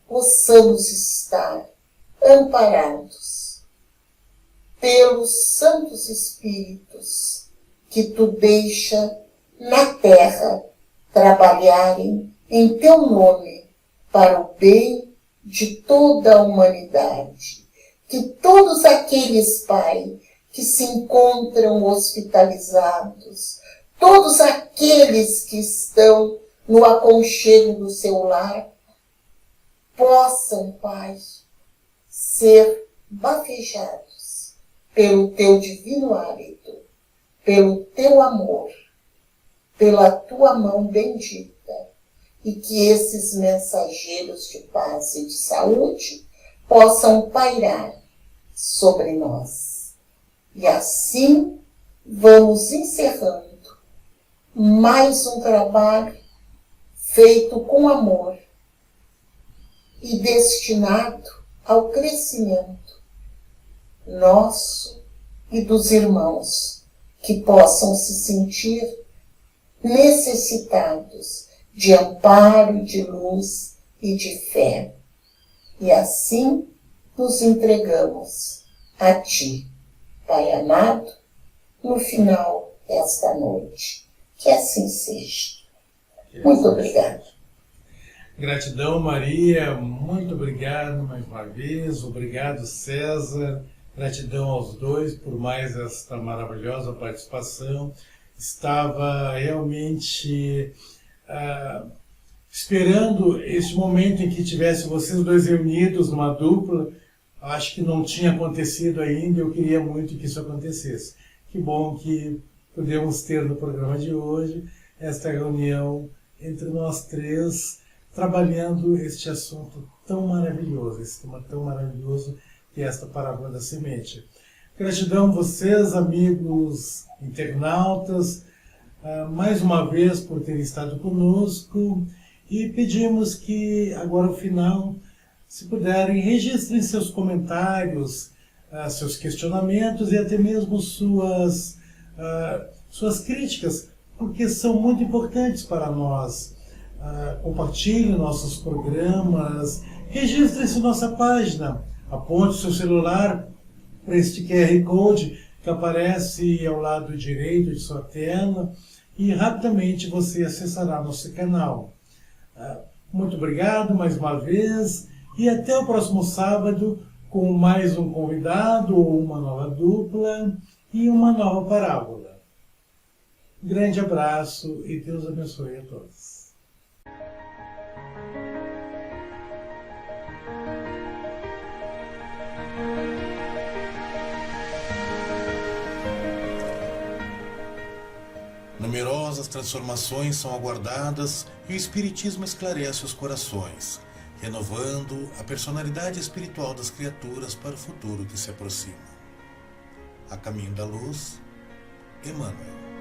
possamos estar amparados pelos santos Espíritos que tu deixa na terra trabalharem em teu nome para o bem de toda a humanidade. Que todos aqueles, Pai, que se encontram hospitalizados, todos aqueles que estão no aconchego do seu lar, possam, Pai, ser bafejados pelo teu divino hálito, pelo teu amor, pela tua mão bendita, e que esses mensageiros de paz e de saúde possam pairar sobre nós. E assim vamos encerrando mais um trabalho feito com amor e destinado ao crescimento nosso e dos irmãos que possam se sentir necessitados de amparo, de luz e de fé. E assim nos entregamos a ti, Pai amado, no final desta noite. Que assim seja. Muito obrigada. Gratidão, Maria. Muito obrigado mais uma vez. Obrigado, César. Gratidão aos dois por mais esta maravilhosa participação. Estava realmente esperando este momento em que tivesse vocês dois reunidos numa dupla. Acho que não tinha acontecido ainda, eu queria muito que isso acontecesse. Que bom que pudemos ter no programa de hoje esta reunião entre nós três, trabalhando este assunto tão maravilhoso, esse tema tão maravilhoso que é esta parábola da semente. Gratidão a vocês, amigos internautas. mais uma vez por ter estado conosco e pedimos que agora ao final, se puderem, registrem seus comentários, seus questionamentos e até mesmo suas críticas, porque são muito importantes para nós. Compartilhe nossos programas, registre-se em nossa página, aponte seu celular para este QR Code que aparece ao lado direito de sua tela e rapidamente você acessará nosso canal. Muito obrigado mais uma vez e até o próximo sábado com mais um convidado ou uma nova dupla e uma nova parábola. Grande abraço e Deus abençoe a todos. Numerosas transformações são aguardadas e o Espiritismo esclarece os corações, renovando a personalidade espiritual das criaturas para o futuro que se aproxima. A caminho da luz, Emmanuel.